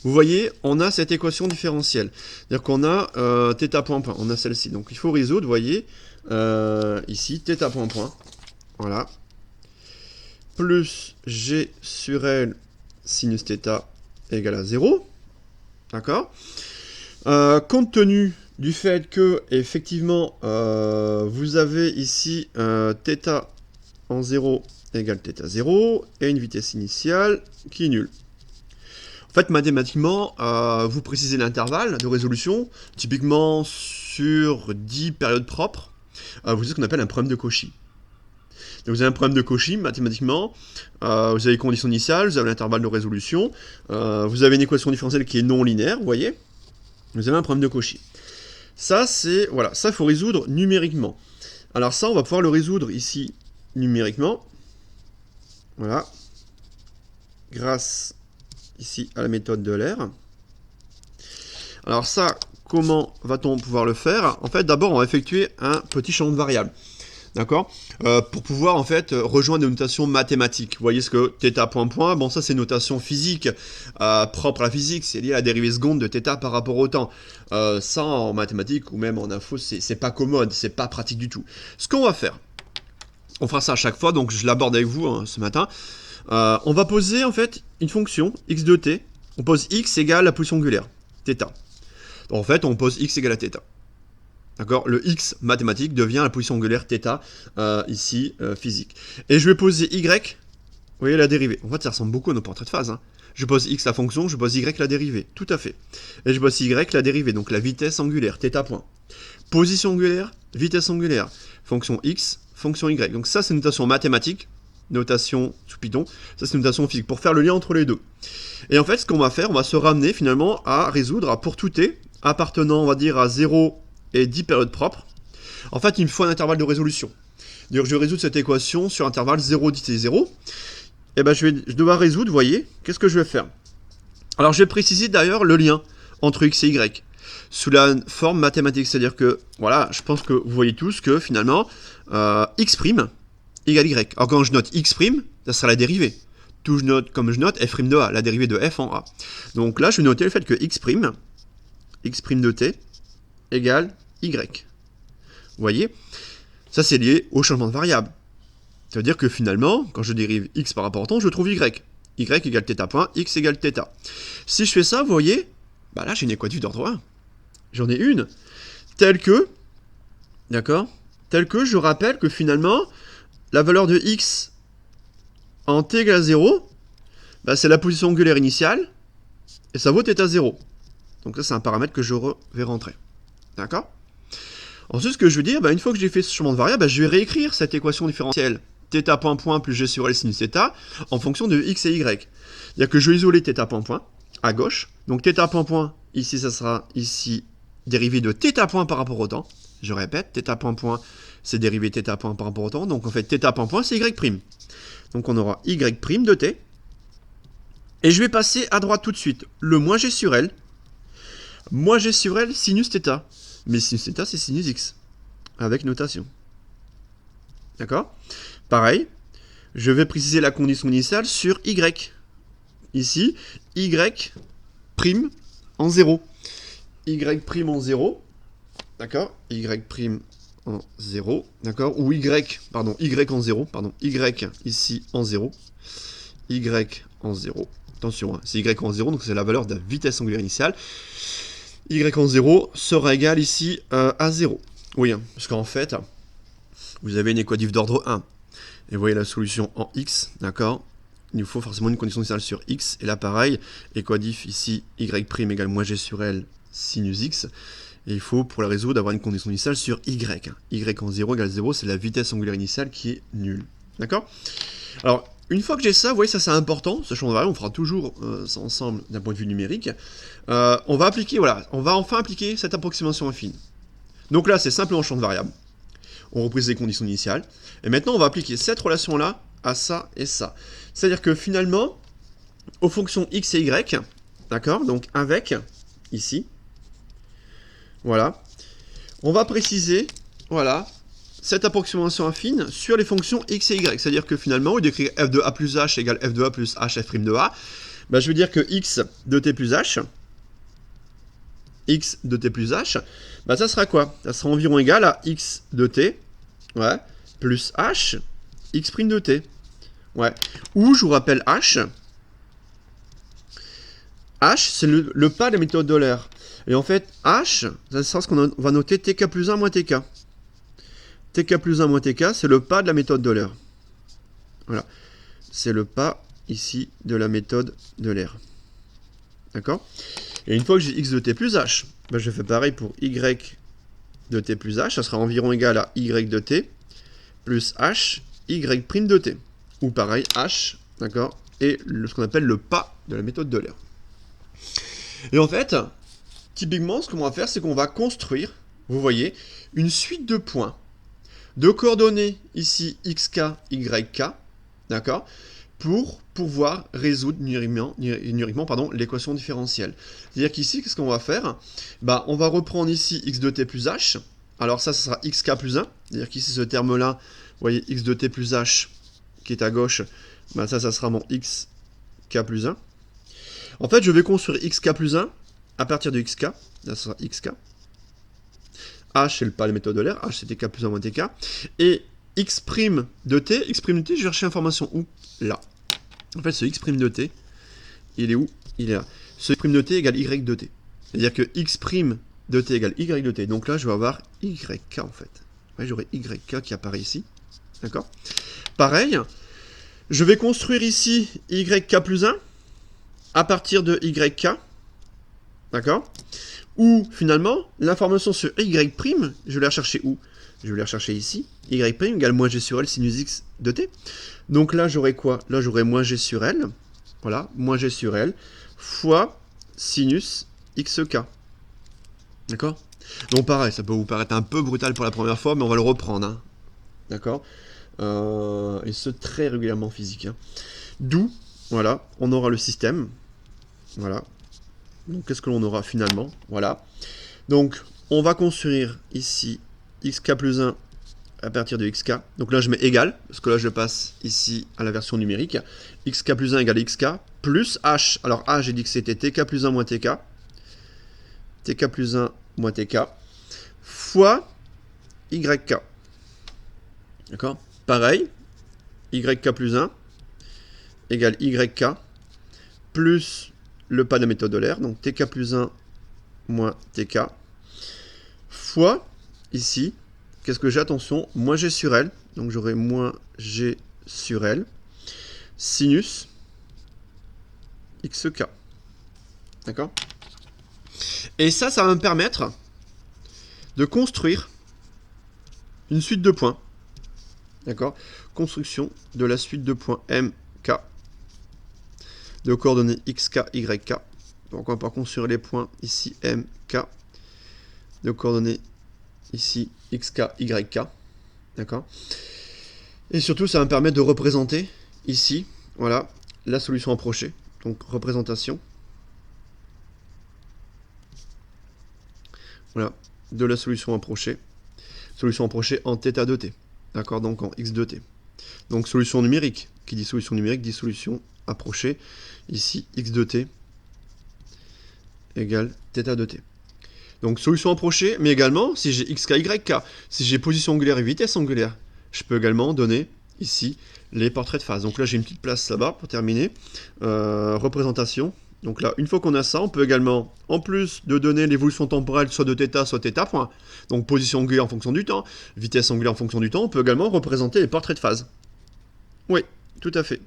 Vous voyez, on a cette équation différentielle. C'est-à-dire qu'on a θ point point, on a celle-ci. Donc il faut résoudre, vous voyez, ici, θ point point, voilà, plus g sur L sinus θ égale à 0. D'accord? Compte tenu du fait que, effectivement, vous avez ici θ en 0 égale θ 0 et une vitesse initiale qui est nulle. En fait, mathématiquement, vous précisez l'intervalle de résolution, typiquement sur 10 périodes propres, vous avez ce qu'on appelle un problème de Cauchy. Donc vous avez un problème de Cauchy, mathématiquement, vous avez les conditions initiales, vous avez l'intervalle de résolution, vous avez une équation différentielle qui est non linéaire, vous voyez, vous avez un problème de Cauchy. Ça, c'est, voilà, ça, il faut résoudre numériquement. Alors ça, on va pouvoir le résoudre ici numériquement, voilà, grâce ici à la méthode d'Euler. Alors ça, comment va-t-on pouvoir le faire? En fait, d'abord, on va effectuer un petit changement de variable. D'accord? Pour pouvoir, en fait, rejoindre des notations mathématiques. Vous voyez ce que θ point point, bon, ça, c'est une notation physique, propre à la physique, c'est lié à la dérivée seconde de θ par rapport au temps. Ça, en mathématiques ou même en info, c'est pas commode, c'est pas pratique du tout. Ce qu'on va faire, on fera ça à chaque fois, donc je l'aborde avec vous hein, ce matin. On va poser en fait une fonction x de t. On pose x égale la position angulaire, θ. Donc, en fait, on pose x égale à θ. D'accord? Le x mathématique devient la position angulaire θ, ici, physique. Et je vais poser y, vous voyez la dérivée. En fait, ça ressemble beaucoup à nos portraits de phase. Hein. Je pose x la fonction, je pose y la dérivée. Tout à fait. Et je pose y la dérivée, donc la vitesse angulaire, θ point. Position angulaire, vitesse angulaire, fonction x, fonction y. Donc ça, c'est une notation mathématique. Notation sous Python, ça c'est une notation physique, pour faire le lien entre les deux. Et en fait, ce qu'on va faire, on va se ramener finalement à résoudre pour tout t appartenant, on va dire, à 0 et 10 périodes propres. En fait, il me faut un intervalle de résolution. D'ailleurs, je vais résoudre cette équation sur intervalle 0, 10 et 0. Et ben, je dois résoudre, vous voyez, qu'est-ce que je vais faire? Alors, je vais préciser d'ailleurs le lien entre x et y, sous la forme mathématique, c'est-à-dire que, voilà, je pense que vous voyez tous que finalement, x' égale y. Alors quand je note x', ça sera la dérivée. Tout je note comme je note f' de a, la dérivée de f en a. Donc là, je vais noter le fait que x' de t égale y. Vous voyez? Ça, c'est lié au changement de variable. Ça veut dire que finalement, quand je dérive x par rapport au temps, je trouve y. Y égale θ point, x égale θ. Si je fais ça, vous voyez, bah là, j'ai une équation d'ordre 1. J'en ai une. Telle que, d'accord? Telle que je rappelle que finalement, la valeur de x en t égale à 0, bah c'est la position angulaire initiale, et ça vaut θ 0. Donc ça, c'est un paramètre que je vais rentrer. D'accord? Ensuite, ce que je veux dire, bah, une fois que j'ai fait ce changement de variable, bah, je vais réécrire cette équation différentielle θ point point plus g sur L sinus θ en fonction de x et y. C'est-à-dire que je vais isoler θ point point à gauche. Donc θ point point, ici, ça sera ici dérivé de θ point par rapport au temps. Je répète, θ point point, c'est dérivé θ point par rapport au temps. Donc en fait, θ point point, c'est y'. Donc on aura y' de t. Et je vais passer à droite tout de suite. Le moins g sur L. Moins g sur L, sinus θ. Mais sinus θ, c'est sinus x. Avec notation. D'accord? Pareil, je vais préciser la condition initiale sur y. Ici, y' en 0. Y' en 0. D'accord? Y' en 0. D'accord? Ou y en 0. Pardon. Y ici en 0. Y en 0. Attention, hein, c'est y en 0, donc c'est la valeur de la vitesse angulaire initiale. Y en 0 sera égal ici à 0. Oui, hein, parce qu'en fait, vous avez une équatif d'ordre 1. Et vous voyez la solution en x, d'accord? Il nous faut forcément une condition initiale sur x. Et là, pareil, équatif ici, y' égale moins g sur L sinus x. Et il faut, pour la résoudre, avoir une condition initiale sur y. Y en 0 égale 0, c'est la vitesse angulaire initiale qui est nulle. D'accord? Alors, une fois que j'ai ça, vous voyez, ça c'est important, ce champ de variable, on fera toujours ça ensemble d'un point de vue numérique. On va appliquer, voilà, on va enfin appliquer cette approximation affine. Donc là, c'est simplement champ de variable. On reprise les conditions initiales. Et maintenant, on va appliquer cette relation-là à ça et ça. C'est-à-dire que finalement, aux fonctions x et y, d'accord, donc avec, ici, voilà, on va préciser, voilà, cette approximation affine sur les fonctions x et y. C'est-à-dire que finalement, au lieu d'écrire f de a plus h égale f de a plus h f' de a, bah, je veux dire que x de t plus h, x de t plus h, bah, ça sera quoi? Ça sera environ égal à x de t, ouais, plus h, x' de t. Ouais. Ou, je vous rappelle h, c'est le pas de la méthode d'Euler. Et en fait, h, ça sera ce qu'on va noter tk plus 1 moins tk. Tk plus 1 moins tk, c'est le pas de la méthode d'Euler. Voilà. C'est le pas, ici, de la méthode d'Euler. D'accord? Et une fois que j'ai x de t plus h, ben je fais pareil pour y de t plus h. Ça sera environ égal à y de t plus h, y' de t. Ou pareil, h, d'accord? Et ce qu'on appelle le pas de la méthode d'Euler. Et en fait, typiquement, ce qu'on va faire, c'est qu'on va construire, vous voyez, une suite de points, de coordonnées ici xk, yk, d'accord, pour pouvoir résoudre numériquement l'équation différentielle. C'est-à-dire qu'ici, qu'est-ce qu'on va faire? Bah, on va reprendre ici x de t plus h. Alors ça sera xk plus 1. C'est-à-dire qu'ici, ce terme-là, vous voyez, x de t plus h, qui est à gauche, bah, ça sera mon xk plus 1. En fait, je vais construire xk plus 1 à partir de xk. Là, ça sera xk. H, c'est le pas de la méthode d'Euler. H, c'est tk plus 1 moins tk. Et x' de t, je vais chercher l'information où? Là. En fait, ce x' de t, il est où? Il est là. Ce x' de t égale y de t. C'est-à-dire que x' de t égale y de t. Donc là, je vais avoir yk, en fait. Ouais, j'aurai yk qui apparaît ici. D'accord? Pareil, je vais construire ici yk plus 1 à partir de yk. D'accord? Ou finalement, l'information sur y', je vais la rechercher où? Je vais la rechercher ici. Y' égale moins g sur L sinus x de t. Donc là, j'aurai quoi? Là, j'aurai moins g sur L. Voilà, moins g sur L fois sinus xk. D'accord? Donc pareil, ça peut vous paraître un peu brutal pour la première fois, mais on va le reprendre. Hein. D'accord? Et ce, très régulièrement en physique. Hein. D'où, voilà, on aura le système. Voilà. Donc, qu'est-ce que l'on aura finalement? Voilà. Donc, on va construire ici xk plus 1 à partir de xk. Donc là, je mets égal, parce que là, je passe ici à la version numérique. Xk plus 1 égale xk, plus h. Alors, h, j'ai dit que c'était tk plus 1 moins tk. Tk plus 1 moins tk. Fois yk. D'accord? Pareil, yk plus 1 égale yk plus le pas de la méthode d'Euler, donc tk plus 1 moins tk, fois, ici, qu'est-ce que j'ai? Attention, moins g sur L, donc j'aurai moins g sur L, sinus xk. D'accord? Et ça va me permettre de construire une suite de points. D'accord? Construction de la suite de points mk de coordonnées xk, yk. Donc on va construire les points ici mk de coordonnées ici xk, yk. D'accord? Et surtout, ça va me permettre de représenter ici, voilà, la solution approchée. Donc représentation. Voilà, de la solution approchée. Solution approchée en θ de t. D'accord? Donc en x de t. Donc solution numérique. Qui dit solution numérique dit solution approchée. Ici, x de t égale θ de t. Donc solution approchée, mais également, si j'ai xk, yk, si j'ai position angulaire et vitesse angulaire, je peux également donner ici les portraits de phase. Donc là, j'ai une petite place là-bas pour terminer. Représentation Donc là, une fois qu'on a ça, on peut également, en plus de donner l'évolution temporelle soit de θ, soit θ point, donc position angulaire en fonction du temps, vitesse angulaire en fonction du temps, on peut également représenter les portraits de phase. Oui, tout à fait.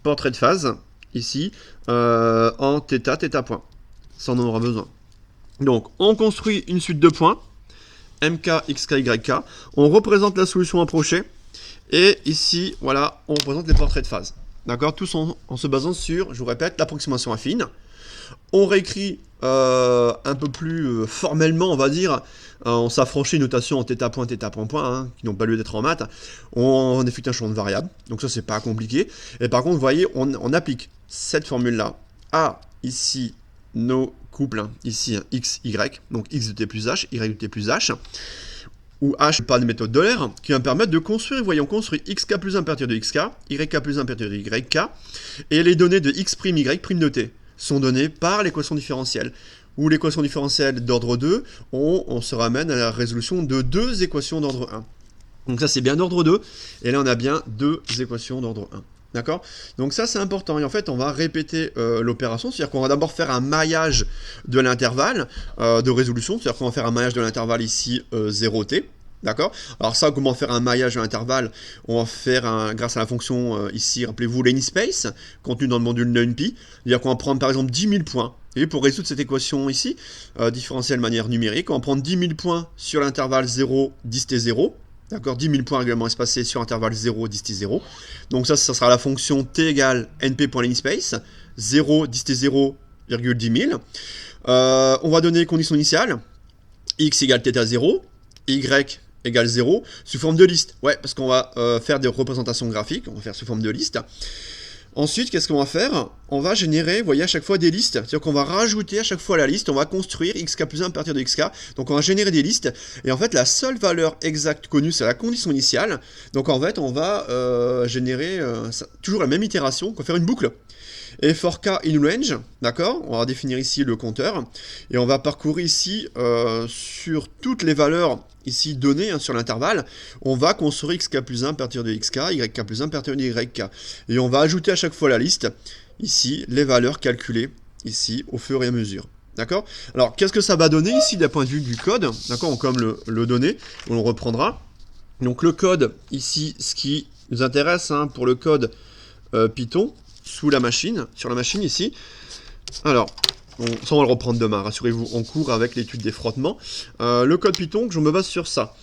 Portrait de phase, ici, en θ, θ point. Ça, on en aura besoin. Donc, on construit une suite de points, mk, xk, yk, on représente la solution approchée, et ici, voilà, on représente les portraits de phase. D'accord? Tous en se basant sur, je vous répète, l'approximation affine. On réécrit un peu plus formellement, on va dire, on s'affranchit une notation en θ point, hein, qui n'ont pas lieu d'être en maths. On effectue un champ de variables, donc ça c'est pas compliqué. Et par contre, vous voyez, on applique cette formule-là à ici nos couples, hein, ici x, y, donc x de t plus h, y de t plus h, où h pas de méthode d'Euler, qui va me permettre de construire, voyons, on construit xk plus 1 à partir de xk, yk plus 1 à partir de yk, et les données de x', y', de t sont données par l'équation différentielle. Où l'équation différentielle d'ordre 2, on se ramène à la résolution de deux équations d'ordre 1. Donc ça c'est bien d'ordre 2, et là on a bien deux équations d'ordre 1. D'accord? Donc ça c'est important, et en fait on va répéter l'opération, c'est-à-dire qu'on va d'abord faire un maillage de l'intervalle de résolution, c'est-à-dire qu'on va faire un maillage de l'intervalle ici 0t. D'accord? Alors ça, comment faire un maillage à l'intervalle? On va faire grâce à la fonction ici, rappelez-vous, Lanispace, contenue dans le module NumPy. C'est-à-dire qu'on va prendre par exemple 10 000 points. Et pour résoudre cette équation ici, différentielle de manière numérique, on va prendre 10 000 points sur l'intervalle 0, 10 t 0. D'accord? 10 000 points régulièrement espacés sur l'intervalle 0, 10 t 0. Donc ça sera la fonction t égale np.Lanispace, 0, 10 t 0, 10 000. On va donner les conditions initiales, x égale θ 0, y égale 0, sous forme de liste. Ouais, parce qu'on va faire des représentations graphiques, on va faire sous forme de liste. Ensuite, qu'est-ce qu'on va faire? On va générer, vous voyez, à chaque fois des listes. C'est-à-dire qu'on va rajouter à chaque fois la liste, on va construire xk plus 1 à partir de xk. Donc on va générer des listes. Et en fait, la seule valeur exacte connue, c'est la condition initiale. Donc en fait, on va générer toujours la même itération, on va faire une boucle. Et for k in range, d'accord, on va définir ici le compteur, et on va parcourir ici sur toutes les valeurs ici données sur l'intervalle, on va construire xk plus 1 à partir de xk, yk plus 1 à partir de yk, et on va ajouter à chaque fois la liste, ici, les valeurs calculées, ici, au fur et à mesure. D'accord? Alors, qu'est-ce que ça va donner ici d'un point de vue du code? D'accord, on comme le donner, on le reprendra. Donc le code, ici, ce qui nous intéresse pour le code Python, sous la machine, sur la machine ici. Alors, ça on va le reprendre demain, rassurez-vous, on court avec l'étude des frottements. Le code Python, je me base sur ça.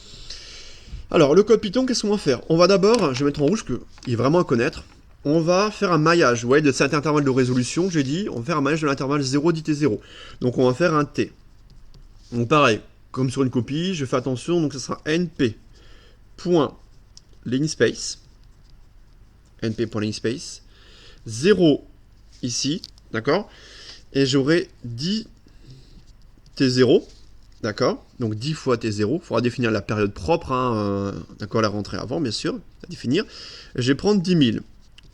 Alors, le code Python, qu'est-ce qu'on va faire? On va d'abord, je vais mettre en rouge, qu'il est vraiment à connaître, on va faire un maillage, vous voyez, de cet intervalle de résolution, j'ai dit, on va faire un maillage de l'intervalle 0, 10 t 0. Donc on va faire un t. Donc pareil, comme sur une copie, je fais attention, donc ça sera np.Lanispace, np.Lanispace, 0 ici, d'accord? Et j'aurai 10 t0, d'accord? Donc 10 fois t0, il faudra définir la période propre, d'accord, la rentrée avant, bien sûr, à définir. Et je vais prendre 10 000, vous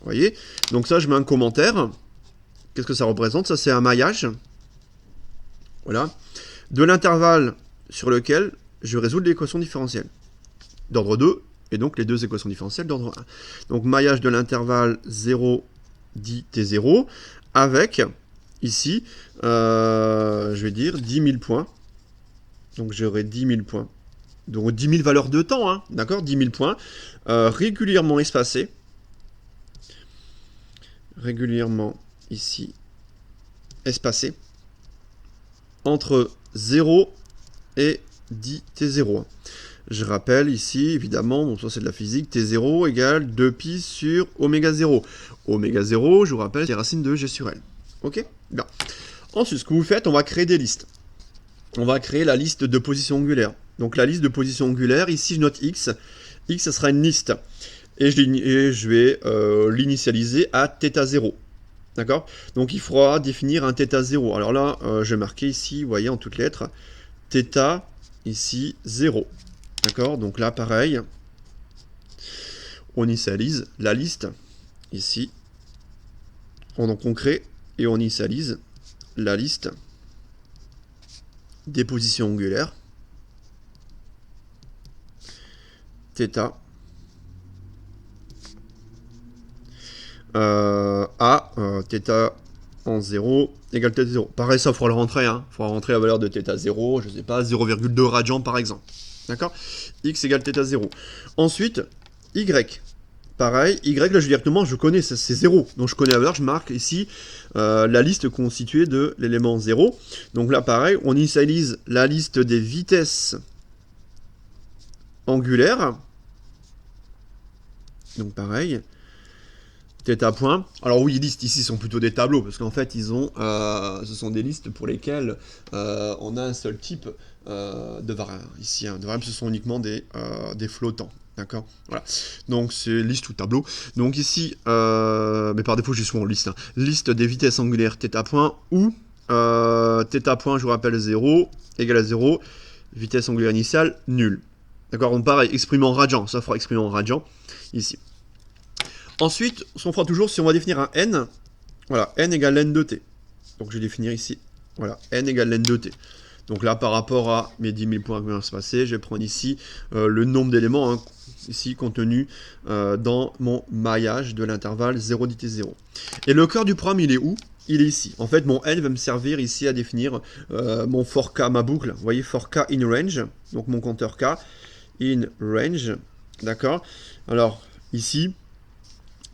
voyez? Donc ça, je mets un commentaire. Qu'est-ce que ça représente? Ça, c'est un maillage, voilà, de l'intervalle sur lequel je vais résoudre l'équation différentielle d'ordre 2, et donc les deux équations différentielles d'ordre 1. Donc maillage de l'intervalle 0, 10 t0, avec, ici, je vais dire 10 000 points. Donc j'aurai 10 000 points. Donc 10 000 valeurs de temps, d'accord? 10 000 points, régulièrement espacés. Régulièrement, ici, espacés. Entre 0 et 10 t0. Je rappelle ici, évidemment, bon, ça c'est de la physique, T0 égale 2pi sur oméga 0. Oméga 0, je vous rappelle, c'est racine de G sur L. Ok? Bien. Ensuite, ce que vous faites, on va créer des listes. On va créer la liste de position angulaire. Donc la liste de position angulaire, ici je note X. X, ça sera une liste. Et je vais l'initialiser à θ0. D'accord? Donc il faudra définir un θ0. Alors là, je vais marquer ici, vous voyez, en toutes lettres, θ, ici, 0. D'accord? Donc là, pareil, on initialise la liste, ici, donc on crée et on initialise la liste des positions angulaires, θ, à θ en 0 égale θ0. Pareil, ça, il faudra le rentrer. Il faudra rentrer la valeur de θ0, je ne sais pas, 0,2 radians par exemple. D'accord? X égale θ0. Ensuite, Y. Pareil, Y, là, directement, je connais, c'est 0. Donc, je connais la valeur, je marque ici la liste constituée de l'élément 0. Donc là, pareil, on initialise la liste des vitesses angulaires. Donc, pareil. Θ point. Alors oui, les listes ici sont plutôt des tableaux, parce qu'en fait, ce sont des listes pour lesquelles on a un seul type de variable. Ici, de variables, ce sont uniquement des flottants. D'accord. Voilà. Donc, c'est liste ou tableau. Donc ici, mais par défaut, je suis en liste. Liste des vitesses angulaires θ point ou θ point, je vous rappelle, 0 égale à 0, vitesse angulaire initiale, nulle. D'accord. Donc pareil, exprimé en radian. Ça fera exprimer en radian ici. Ensuite, ce qu'on fera toujours, si on va définir un n, voilà, n égale n de t. Donc je vais définir ici, voilà, n égale n de t. Donc là, par rapport à mes 10 000 points qui vont se passer, je vais prendre ici le nombre d'éléments, ici contenu dans mon maillage de l'intervalle 0 dt 0. Et le cœur du programme, il est où? Il est ici. En fait, mon n va me servir ici à définir mon for k, ma boucle. Vous voyez, for k in range, donc mon compteur k in range, d'accord? Alors, ici,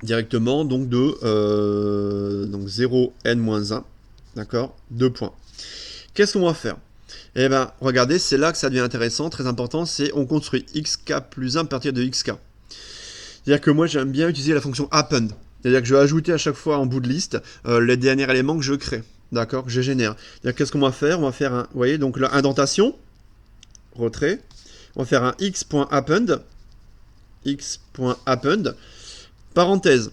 directement donc de donc 0 n-1, d'accord, 2 points. Qu'est-ce qu'on va faire? Eh bien, regardez, c'est là que ça devient intéressant, très important, c'est on construit xk plus 1 à partir de xk. C'est-à-dire que moi, j'aime bien utiliser la fonction append. C'est-à-dire que je vais ajouter à chaque fois en bout de liste les derniers éléments que je crée, d'accord, que je génère. C'est-à-dire qu'est-ce qu'on va faire? On va faire un, vous voyez, donc l'indentation, retrait, on va faire un x.append, parenthèse.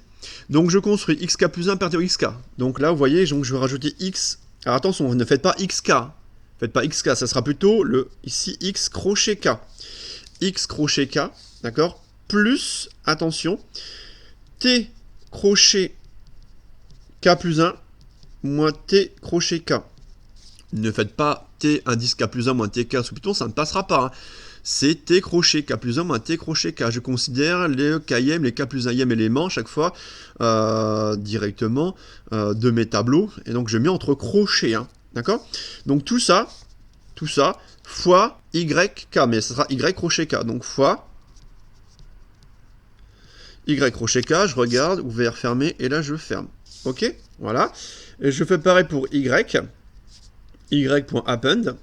Donc je construis xk plus 1 partir de xk. Donc là, vous voyez, donc je vais rajouter x. Alors attention, ne faites pas xk. Faites pas xk, ça sera plutôt le ici x crochet k. X crochet k, d'accord? Plus, attention, t crochet k plus 1 moins t crochet k. Ne faites pas t indice k plus 1 moins tk sous Python, ça ne passera pas. C'est t crochet k plus 1 moins t crochet k. Je considère les km, les k plus 1e éléments chaque fois directement de mes tableaux. Et donc je mets entre crochets. D'accord? Donc tout ça fois yk, mais ce sera y crochet k. Donc fois y crochet k, je regarde, ouvert, fermé, et là je ferme. Ok? Voilà. Et je fais pareil pour y. y.append.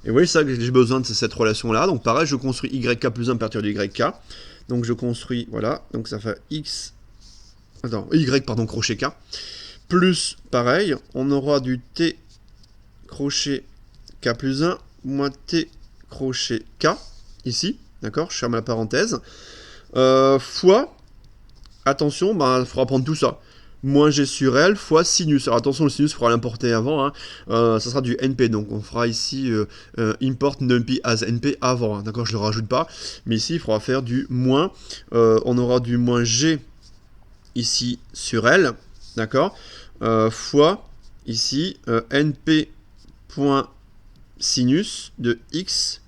Et vous voyez ça, j'ai besoin de cette relation-là. Donc pareil, je construis yk plus 1 à partir de yk. Donc je construis, voilà, donc ça fait x... Attends, crochet k. Plus, pareil, on aura du t crochet k plus 1 moins t crochet k, ici, d'accord, je ferme la parenthèse, fois, attention, il faudra prendre tout ça. Moins g sur L fois sinus. Alors attention, le sinus, il faudra l'importer avant. Ça sera du NP. Donc on fera ici import numpy as NP avant. D'accord, je ne le rajoute pas. Mais ici, il faudra faire du moins. On aura du moins G ici sur L. D'accord, fois ici NP point sinus de X.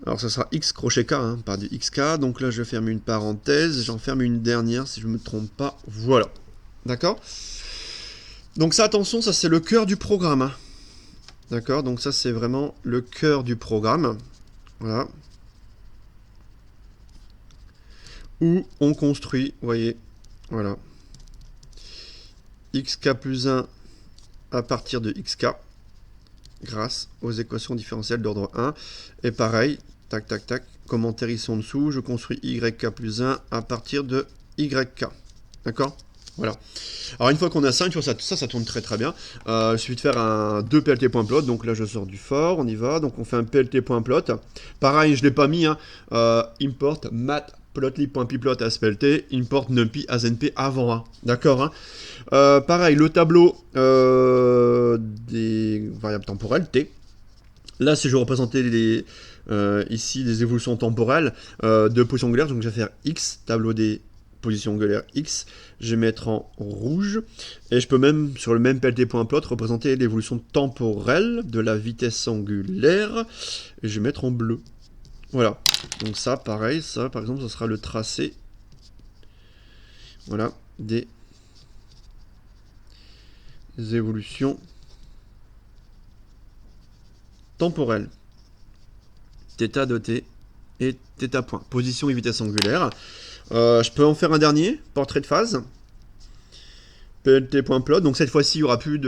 Alors ça sera X crochet K, pas du XK. Donc là, je ferme une parenthèse. J'en ferme une dernière si je ne me trompe pas. Voilà. D'accord? Donc ça, attention, ça c'est le cœur du programme. D'accord? Donc ça c'est vraiment le cœur du programme. Voilà. Où on construit, vous voyez, voilà. xk plus 1 à partir de xk. Grâce aux équations différentielles d'ordre 1. Et pareil, tac, tac, tac, commentaires ici en dessous, je construis yk plus 1 à partir de yk. D'accord? Voilà. Alors une fois qu'on a ça, une fois ça tourne très très bien. Il suffit de faire un 2 plt.plot. Donc là je sors du for, on y va. Donc on fait un plt.plot. Pareil, je ne l'ai pas mis. Import matplotlib.pyplot as plt, import numpy as np avant. D'accord. Pareil, le tableau des variables temporelles, t. Là, si je représenter ici des évolutions temporelles de position angulaire, donc je vais faire x, tableau des position angulaire x, je vais mettre en rouge, et je peux même, sur le même plt.plot, représenter l'évolution temporelle de la vitesse angulaire, et je vais mettre en bleu. Voilà, donc ça, pareil, ça, par exemple, ça sera le tracé, voilà, des évolutions temporelles. Θ de t et θ point. Position et vitesse angulaire. Je peux en faire un dernier, portrait de phase. PLT.plot, donc cette fois-ci il n'y aura plus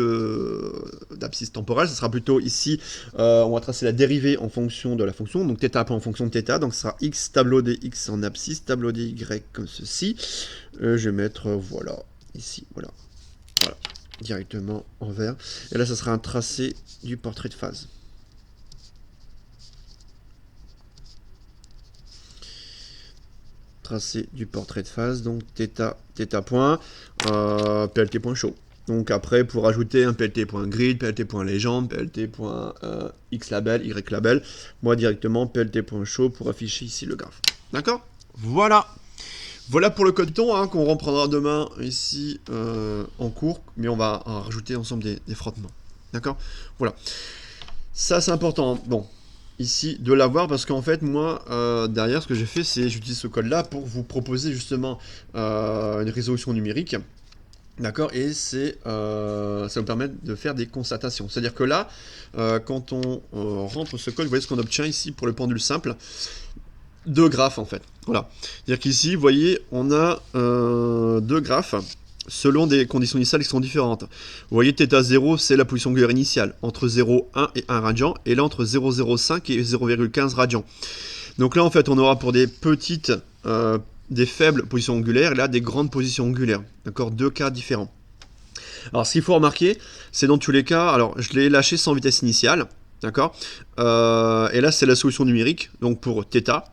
d'abscisse temporelle, ce sera plutôt ici, on va tracer la dérivée en fonction de la fonction, donc θ en fonction de θ, donc ce sera x tableau dx en abscisse, tableau dy comme ceci. Je vais mettre, voilà, ici, voilà, directement en vert. Et là, ça sera un tracé du portrait de phase. Tracé du portrait de phase, donc θ point, PLT point chaud. Donc après, pour ajouter un PLT point grid, PLT point légende, PLT point X label, Y label, moi directement PLT point chaud pour afficher ici le graphe. D'accord? Voilà. Voilà pour le code Python hein, qu'on reprendra demain ici en cours, mais on va en rajouter ensemble des frottements. D'accord? Voilà. Ça c'est important. Bon. Ici de l'avoir parce qu'en fait moi derrière ce que j'ai fait c'est j'utilise ce code là pour vous proposer justement une résolution numérique, d'accord, et c'est ça me permet de faire des constatations, c'est à dire que là quand on rentre ce code, vous voyez ce qu'on obtient ici pour le pendule simple, deux graphes en fait, voilà, c'est à dire qu'ici vous voyez on a deux graphes selon des conditions initiales qui sont différentes. Vous voyez, θ0, c'est la position angulaire initiale, entre 0,1 et 1 radian, et là, entre 0,05 et 0,15 radian. Donc là, en fait, on aura pour des petites, des faibles positions angulaires, et là, des grandes positions angulaires. D'accord, deux cas différents. Alors, ce qu'il faut remarquer, c'est dans tous les cas, alors, je l'ai lâché sans vitesse initiale, d'accord, et là, c'est la solution numérique, donc pour θ,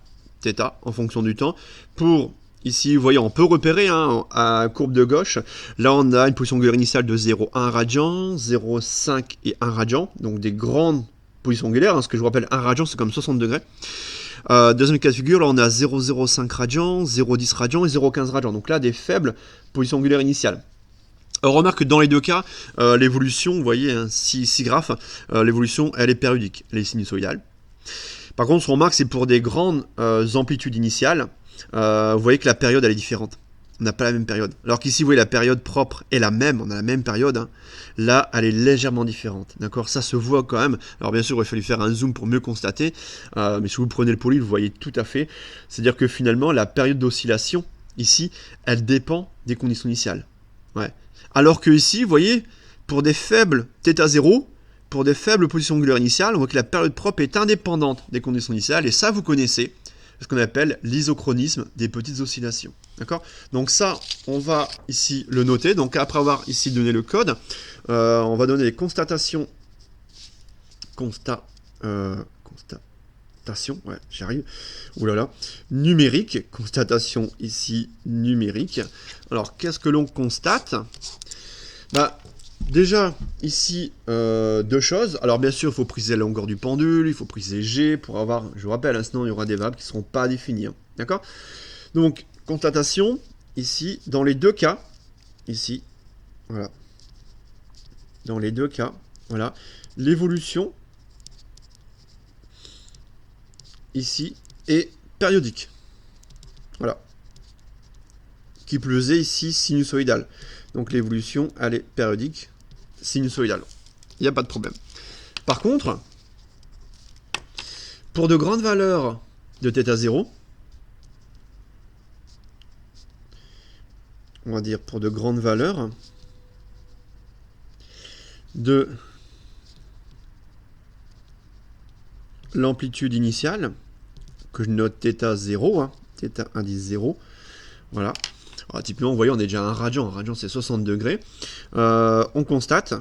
en fonction du temps, pour... Ici, vous voyez, on peut repérer hein, à courbe de gauche. Là, on a une position angulaire initiale de 0,1 radian, 0,5 et 1 radian. Donc des grandes positions angulaires. Hein, ce que je vous rappelle, 1 radian, c'est comme 60 degrés. Deuxième cas de figure, là, on a 0,05 radian, 0,10 radian et 0,15 radian. Donc là, des faibles positions angulaires initiales. Alors, remarque que dans les deux cas, l'évolution, vous voyez, hein, 6 graphes, l'évolution, elle est périodique. Elle est sinusoïdale. Par contre, ce qu'on remarque, c'est pour des grandes amplitudes initiales, vous voyez que la période elle est différente. On n'a pas la même période. Alors qu'ici, vous voyez, la période propre est la même, on a la même période. Hein. Là, elle est légèrement différente. D'accord, ça se voit quand même. Alors bien sûr, il va falloir faire un zoom pour mieux constater. Mais si vous prenez le poly, vous voyez tout à fait. C'est-à-dire que finalement, la période d'oscillation, ici, elle dépend des conditions initiales. Ouais. Alors que ici, vous voyez, pour des faibles θ0, pour des faibles positions angulaires initiales, on voit que la période propre est indépendante des conditions initiales. Et ça, vous connaissez. Ce qu'on appelle l'isochronisme des petites oscillations. D'accord? Donc ça, on va ici le noter. Donc après avoir ici donné le code, on va donner les constatations. Constatation, ouais, j'y arrive. Oulala. Numérique, constatation ici numérique. Alors, qu'est-ce que l'on constate? Bah, déjà, ici, deux choses. Alors, bien sûr, il faut préciser la longueur du pendule, il faut préciser G pour avoir, je vous rappelle, hein, sinon il y aura des variables qui ne seront pas définies. Hein, d'accord? Donc, constatation, ici, dans les deux cas, ici, voilà. Dans les deux cas, voilà. L'évolution, ici, est périodique. Voilà. Qui plus est, ici, sinusoïdale. Donc, l'évolution, elle est périodique. Sinusoïdal. Il n'y a pas de problème. Par contre, pour de grandes valeurs de θ0, on va dire pour de grandes valeurs de l'amplitude initiale, que je note θ0, hein, θ indice 0, voilà. Alors, typiquement, vous voyez, on est déjà à 1 radian. 1 radian, c'est 60 degrés. On constate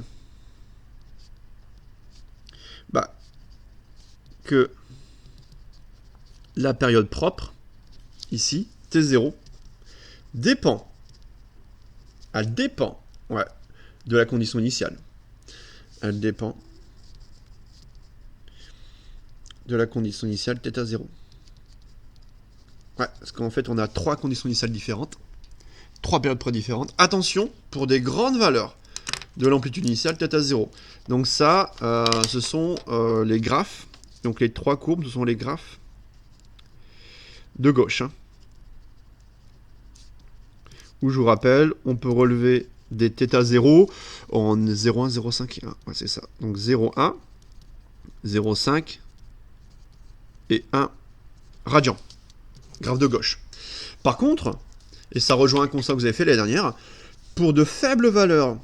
que la période propre, ici, T0, dépend. Elle dépend, ouais, de la condition initiale. Elle dépend de la condition initiale θ0. Ouais, parce qu'en fait, on a 3 conditions initiales différentes. 3 périodes près différentes. Attention, pour des grandes valeurs de l'amplitude initiale θ0. Donc ça, ce sont les graphes. Donc les 3 courbes, ce sont les graphes de gauche. Hein. Où je vous rappelle, on peut relever des θ0 en 0,1, 0,5 et 1. Ouais, c'est ça. Donc 0,1, 0,5 et 1 radian. Graphe de gauche. Par contre, et ça rejoint un constat que vous avez fait l'année dernière, pour de faibles valeurs,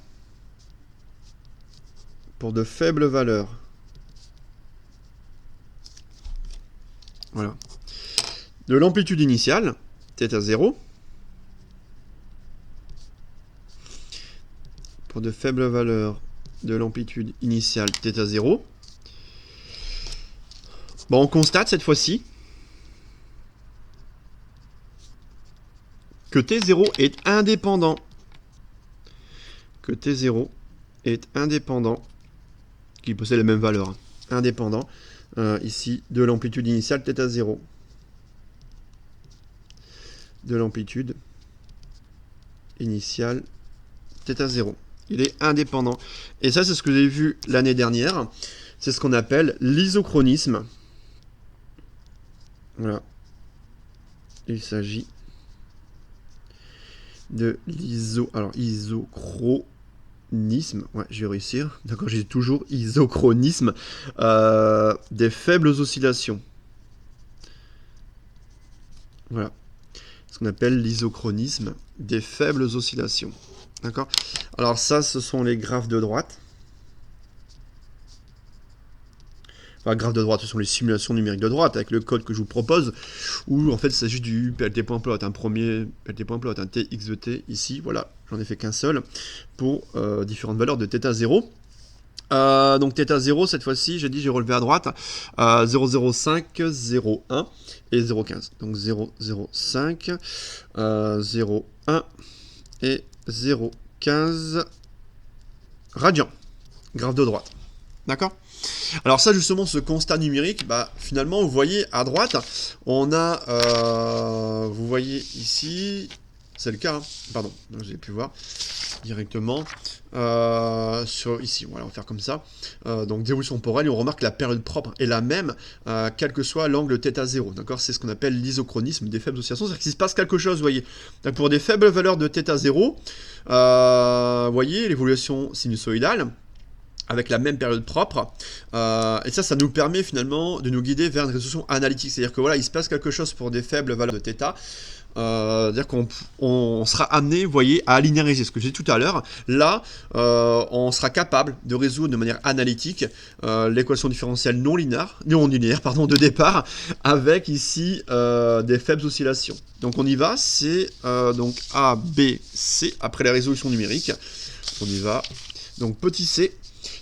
voilà, de l'amplitude initiale, θ0, pour de faibles valeurs de l'amplitude initiale θ0, bon, on constate cette fois-ci que T0 est indépendant. Qui possède les mêmes valeurs. Indépendant, ici, de l'amplitude initiale θ0. De l'amplitude initiale θ0. Il est indépendant. Et ça, c'est ce que j'ai vu l'année dernière. C'est ce qu'on appelle l'isochronisme. Voilà. Il s'agit de isochronisme. Ouais, je vais réussir. D'accord, j'ai toujours isochronisme des faibles oscillations. Voilà. Ce qu'on appelle l'isochronisme des faibles oscillations. D'accord. Alors ça, ce sont les graphes de droite. Enfin, graphes de droite, ce sont les simulations numériques de droite avec le code que je vous propose, où en fait il s'agit du PLT.plot, un premier PLT.plot, un TX de T ici, voilà, j'en ai fait qu'un seul, pour différentes valeurs de θ0. Donc θ0, cette fois-ci, j'ai dit, j'ai relevé à droite 0,05, 0,1 et 0,15. Donc 0,05, 0,1 et 0,15 radian, graphe de droite. D'accord ? Alors ça, justement, ce constat numérique, bah, finalement, vous voyez à droite, on a, vous voyez ici, c'est le cas, hein, pardon, j'ai pu voir directement, sur ici, voilà, on va faire comme ça, donc d'évolution temporelle, et on remarque que la période propre est la même, quel que soit l'angle θ0, d'accord, c'est ce qu'on appelle l'isochronisme des faibles oscillations, c'est-à-dire qu'il se passe quelque chose, vous voyez, donc pour des faibles valeurs de θ0, vous voyez, l'évolution sinusoïdale, avec la même période propre, et ça nous permet finalement de nous guider vers une résolution analytique, c'est-à-dire que voilà, il se passe quelque chose pour des faibles valeurs de θ, c'est-à-dire qu'on sera amené, vous voyez, à linéariser, ce que j'ai dit tout à l'heure. Là, on sera capable de résoudre de manière analytique l'équation différentielle non linéaire, de départ, avec ici des faibles oscillations. Donc on y va, c'est donc A, B, C, après la résolution numérique, on y va, donc petit c.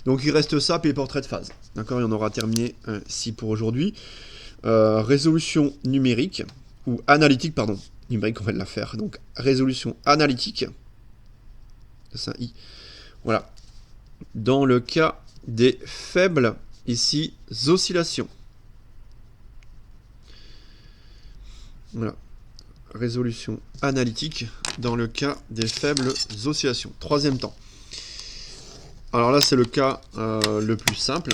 Donc il reste ça, puis les portraits de phase. D'accord, et on aura terminé ici pour aujourd'hui. Résolution numérique, ou analytique, pardon. Numérique, on va la faire. Donc résolution analytique. C'est un I. Voilà. Dans le cas des faibles, ici, oscillations. Voilà. Résolution analytique dans le cas des faibles oscillations. Troisième temps. Alors là, c'est le cas le plus simple.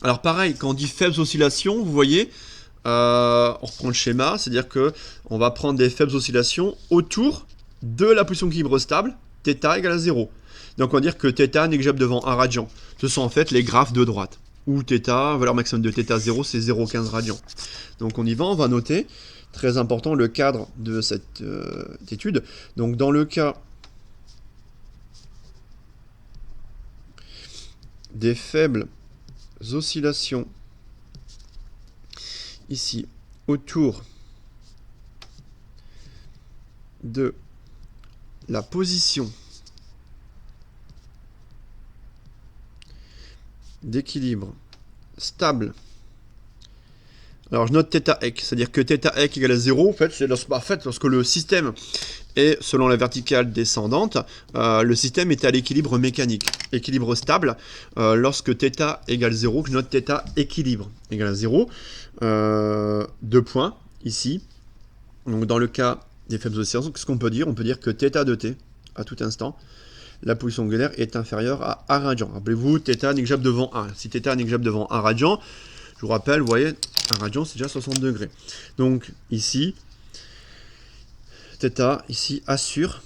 Alors pareil, quand on dit faibles oscillations, vous voyez, on reprend le schéma, c'est-à-dire qu'on va prendre des faibles oscillations autour de la position d'équilibre stable, θ égale à 0. Donc on va dire que θ négligeable devant 1 radian. Ce sont en fait les graphes de droite. Où θ, valeur maximum de θ0, c'est 0,15 radian. Donc on y va, on va noter, très important, le cadre de cette étude. Donc dans le cas des faibles oscillations ici autour de la position d'équilibre stable. Alors je note θ ec, c'est-à-dire que θ ec égale à 0, en fait, c'est lorsque le système est selon la verticale descendante, le système est à l'équilibre mécanique, équilibre stable, lorsque θ égale 0, je note θ équilibre égale à 0, 2 points, ici, donc dans le cas des faibles oscillations, qu'est-ce qu'on peut dire? On peut dire que θ de t, à tout instant, la position angulaire est inférieure à 1 radian. Rappelez-vous, θ négligeable devant 1. Si θ négligeable devant 1 radian, je vous rappelle, vous voyez, 1 radian, c'est déjà 60 degrés. Donc, ici, θ, ici, assure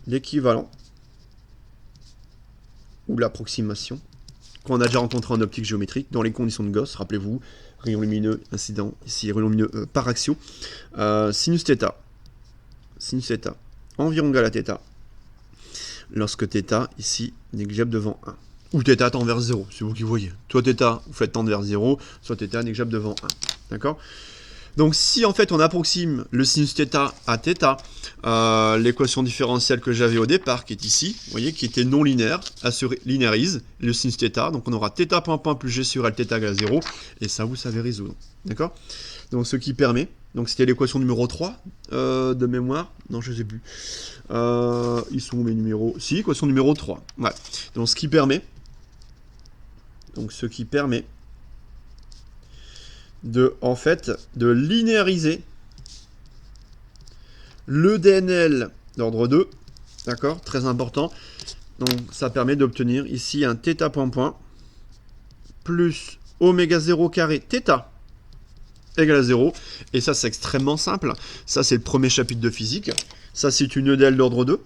l'équivalent ou l'approximation qu'on a déjà rencontré en optique géométrique dans les conditions de Gauss. Rappelez-vous, rayon lumineux, incident, ici rayon lumineux par axiaux. Sinus θ environ égal à θ, lorsque θ, ici, négligeable devant 1. Ou θ tend vers 0, c'est vous qui voyez. Soit θ, vous faites tendre vers 0, soit θ négligeable devant 1. D'accord? Donc si en fait on approxime le sinus θ à θ, l'équation différentielle que j'avais au départ, qui est ici, vous voyez, qui était non linéaire, elle se linéarise, le sinus θ, donc on aura θ point point plus g sur L θ égale à 0, et ça vous savez résoudre. D'accord? Donc ce qui permet, donc c'était l'équation numéro 3 de mémoire, non je sais plus, ils sont où mes numéros? Si, équation numéro 3, ouais. Donc ce qui permet en fait, de linéariser le DNL d'ordre 2, d'accord, très important. Donc ça permet d'obtenir ici un θ point point plus oméga 0 carré θ égale à 0. Et ça, c'est extrêmement simple. Ça, c'est le premier chapitre de physique. Ça, c'est une EDL d'ordre 2.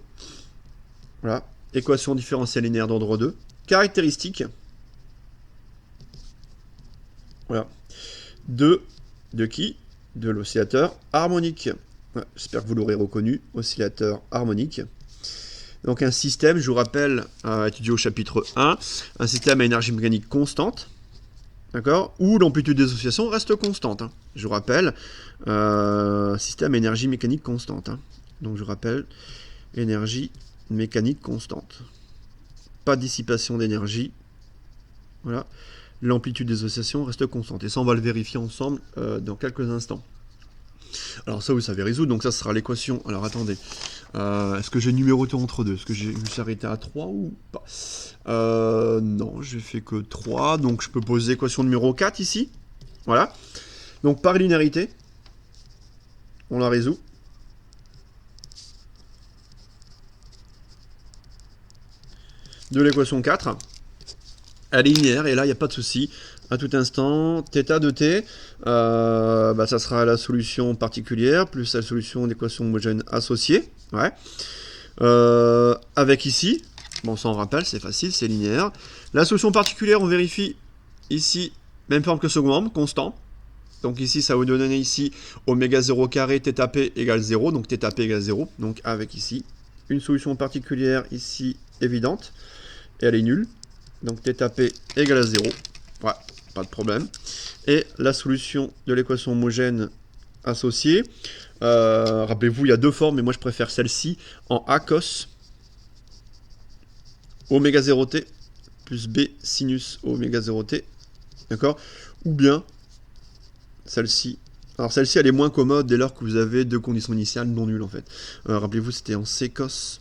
Voilà. Équation différentielle linéaire d'ordre 2. Caractéristique. Voilà. De qui? De l'oscillateur harmonique. Ouais, j'espère que vous l'aurez reconnu. Oscillateur harmonique. Donc un système, je vous rappelle, étudié au chapitre 1, un système à énergie mécanique constante. D'accord, où l'amplitude des oscillations reste constante. Hein. Je vous rappelle, système énergie mécanique constante. Hein. Donc je rappelle, énergie mécanique constante. Pas de dissipation d'énergie. Voilà. L'amplitude des oscillations reste constante. Et ça, on va le vérifier ensemble dans quelques instants. Alors ça, vous savez résoudre. Donc ça sera l'équation. Alors attendez. Est-ce que j'ai numéroté entre deux? Est-ce que je me suis arrêté à 3 ou pas? Non, j'ai fait que 3. Donc je peux poser l'équation numéro 4 ici. Voilà. Donc par linéarité, on la résout. De l'équation 4. Elle est linéaire et là, il n'y a pas de souci. À tout instant, θ de t, ça sera la solution particulière plus la solution d'équation homogène associée. Ouais. Avec ici, bon, ça on rappelle, c'est facile, c'est linéaire. La solution particulière, on vérifie ici, même forme que second membre, constant. Donc ici, ça va vous donner ici oméga 0 carré θp égale 0, donc θp égale 0. Donc avec ici, une solution particulière ici évidente, et elle est nulle. Donc θp égale à 0. Ouais, pas de problème. Et la solution de l'équation homogène associée. Rappelez-vous, il y a deux formes, mais moi je préfère celle-ci en A cos oméga 0t plus B sinus oméga 0t. D'accord? Ou bien celle-ci. Alors celle-ci, elle est moins commode dès lors que vous avez deux conditions initiales non nulles en fait. Rappelez-vous, c'était en C cos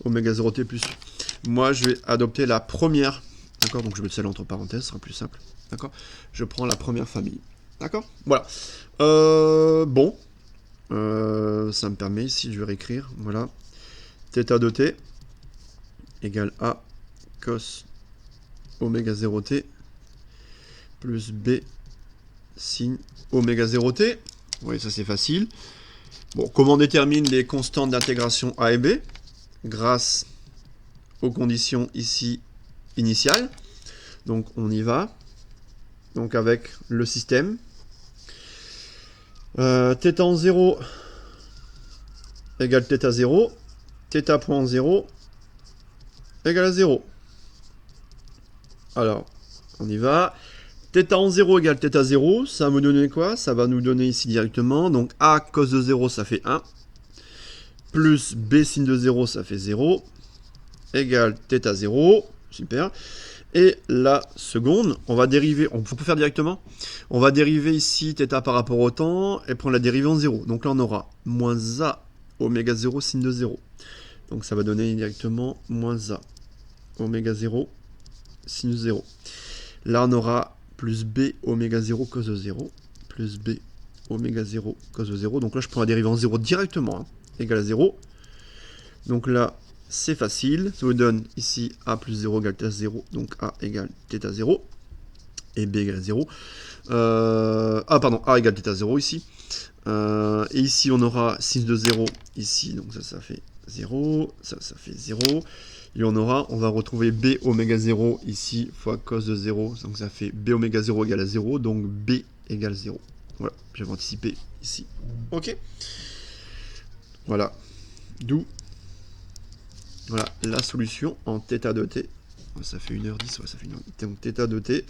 oméga 0t plus. Moi, je vais adopter la première. D'accord? Donc je mets celle entre parenthèses, ce sera plus simple. D'accord? Je prends la première famille. D'accord? Voilà. Bon. Ça me permet, si je vais réécrire, voilà. θ de t égale A cos oméga 0t plus B sin oméga 0t. Oui, ça c'est facile. Bon, comment on détermine les constantes d'intégration A et B? Grâce aux conditions ici initiales. Donc on y va. Donc avec le système. θ en 0 égale θ0. θ point 0 égale à 0. Alors, on y va. θ en 0 égale θ0. Ça va me donner quoi? Ça va nous donner ici directement. Donc A cos de 0, ça fait 1. Plus B sin de 0, ça fait 0. Égale θ0. Super. Et la seconde, on va dériver, on peut faire directement. On va dériver ici θ par rapport au temps et prendre la dérivée en 0. Donc là, on aura moins A oméga 0 sin de 0. Donc ça va donner directement moins A oméga 0 sin de 0. Là, on aura plus B oméga 0 cos de 0 plus B oméga 0 cos de 0. Donc là, je prends la dérivée en 0 directement, hein, égale à 0. Donc là, c'est facile, ça vous donne ici A plus 0 égale θ0, donc A égale θ0, et B égale 0. A égale θ0 ici. Et ici, on aura sinus de 0 ici, donc ça fait 0, ça fait 0. Et on va retrouver B oméga 0 ici, fois cos de 0, donc ça fait B oméga 0 égale à 0, donc B égale 0. Voilà, j'avais anticipé ici. Ok. Voilà. D'où voilà la solution en θ de t. Ça fait 1h10, ouais, ça fait 1h10. Donc θ de t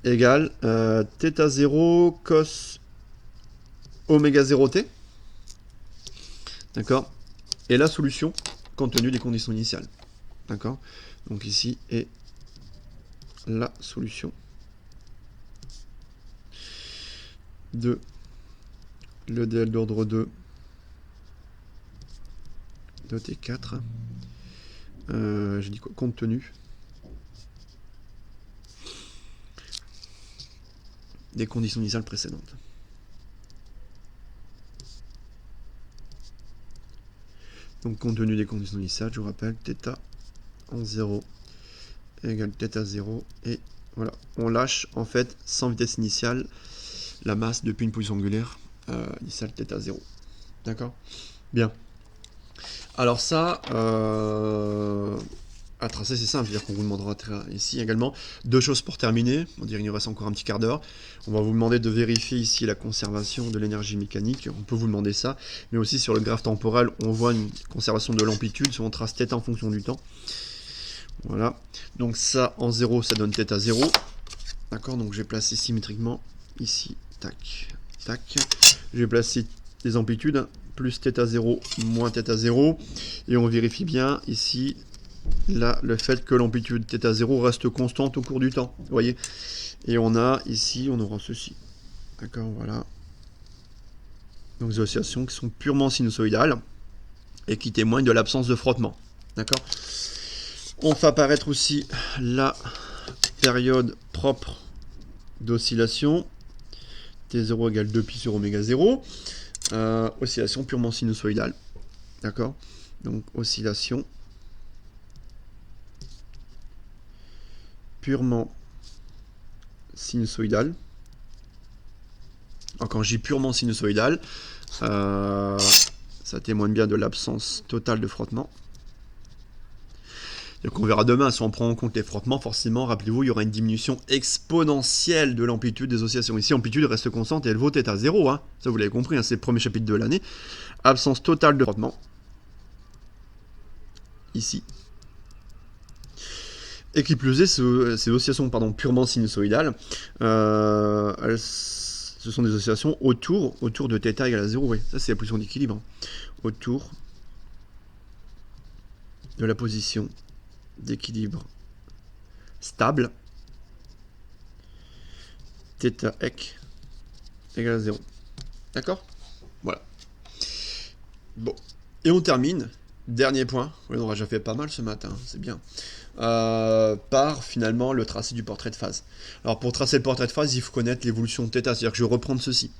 égale θ0 cos oméga 0t. D'accord. Et la solution compte tenu des conditions initiales. D'accord. Donc ici est la solution de le dl d'ordre 2 de T4. J'ai dit quoi? Compte tenu des conditions initiales précédentes. Donc compte tenu des conditions initiales, je vous rappelle, θ en 0 égale θ0. Et voilà, on lâche en fait sans vitesse initiale la masse depuis une position angulaire initiale θ0. D'accord? Bien. Alors ça, à tracer, c'est simple, c'est-à-dire qu'on vous demandera ici également deux choses pour terminer. On dirait qu'il nous reste encore un petit quart d'heure. On va vous demander de vérifier ici la conservation de l'énergie mécanique. On peut vous demander ça, mais aussi sur le graphe temporel, on voit une conservation de l'amplitude. Si on trace θ en fonction du temps. Voilà. Donc ça, en 0, ça donne θ0. D'accord, donc j'ai placé symétriquement ici, tac, tac. J'ai placé les amplitudes, plus θ0 moins θ0. Et on vérifie bien ici là le fait que l'amplitude θ0 reste constante au cours du temps. Vous voyez? Et on a ici, on aura ceci. D'accord, voilà. Donc des oscillations qui sont purement sinusoïdales et qui témoignent de l'absence de frottement. D'accord? On fait apparaître aussi la période propre d'oscillation. T0 égale 2pi sur oméga 0. Oscillation purement sinusoïdale. D'accord? Donc oscillation purement sinusoïdale. Alors quand je dis purement sinusoïdale, ça témoigne bien de l'absence totale de frottement. Donc on verra demain, si on prend en compte les frottements, forcément, rappelez-vous, il y aura une diminution exponentielle de l'amplitude des oscillations. Ici, l'amplitude reste constante et elle vaut θ0, hein. Ça vous l'avez compris, hein, c'est le premier chapitre de l'année. Absence totale de frottement. Ici. Et qui plus est, ces oscillations purement sinusoïdales, ce sont des oscillations autour de θ égale à 0. Oui, ça c'est la position d'équilibre. Hein. Autour de la position d'équilibre stable, θ ec égale à 0. D'accord? Voilà. Bon. Et on termine. Dernier point. Oui, on aura déjà fait pas mal ce matin, c'est bien. Par finalement le tracé du portrait de phase. Alors pour tracer le portrait de phase, il faut connaître l'évolution de θ, c'est-à-dire que je vais reprendre ceci.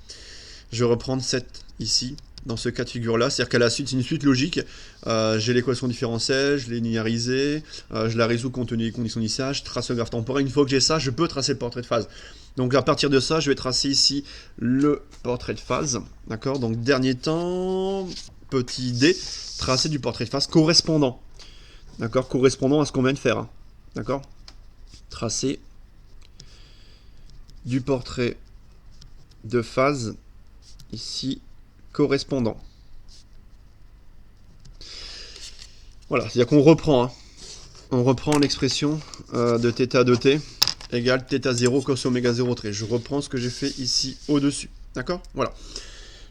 Je vais reprendre cette ici, dans ce cas de figure-là, c'est-à-dire qu'à la suite, c'est une suite logique. J'ai l'équation différentielle, je l'ai linéarisée, je la résous compte tenu des conditions initiales, je trace le graphe temporel. Une fois que j'ai ça, je peux tracer le portrait de phase. Donc à partir de ça, je vais tracer ici le portrait de phase. D'accord? Donc dernier temps, petit d, tracer du portrait de phase correspondant. D'accord? Correspondant à ce qu'on vient de faire. Hein. D'accord? Tracer du portrait de phase ici correspondant. Voilà, c'est-à-dire qu'on reprend. Hein. On reprend l'expression de θ de t égale θ0 cos oméga 0 trait. Je reprends ce que j'ai fait ici au-dessus. D'accord? Voilà.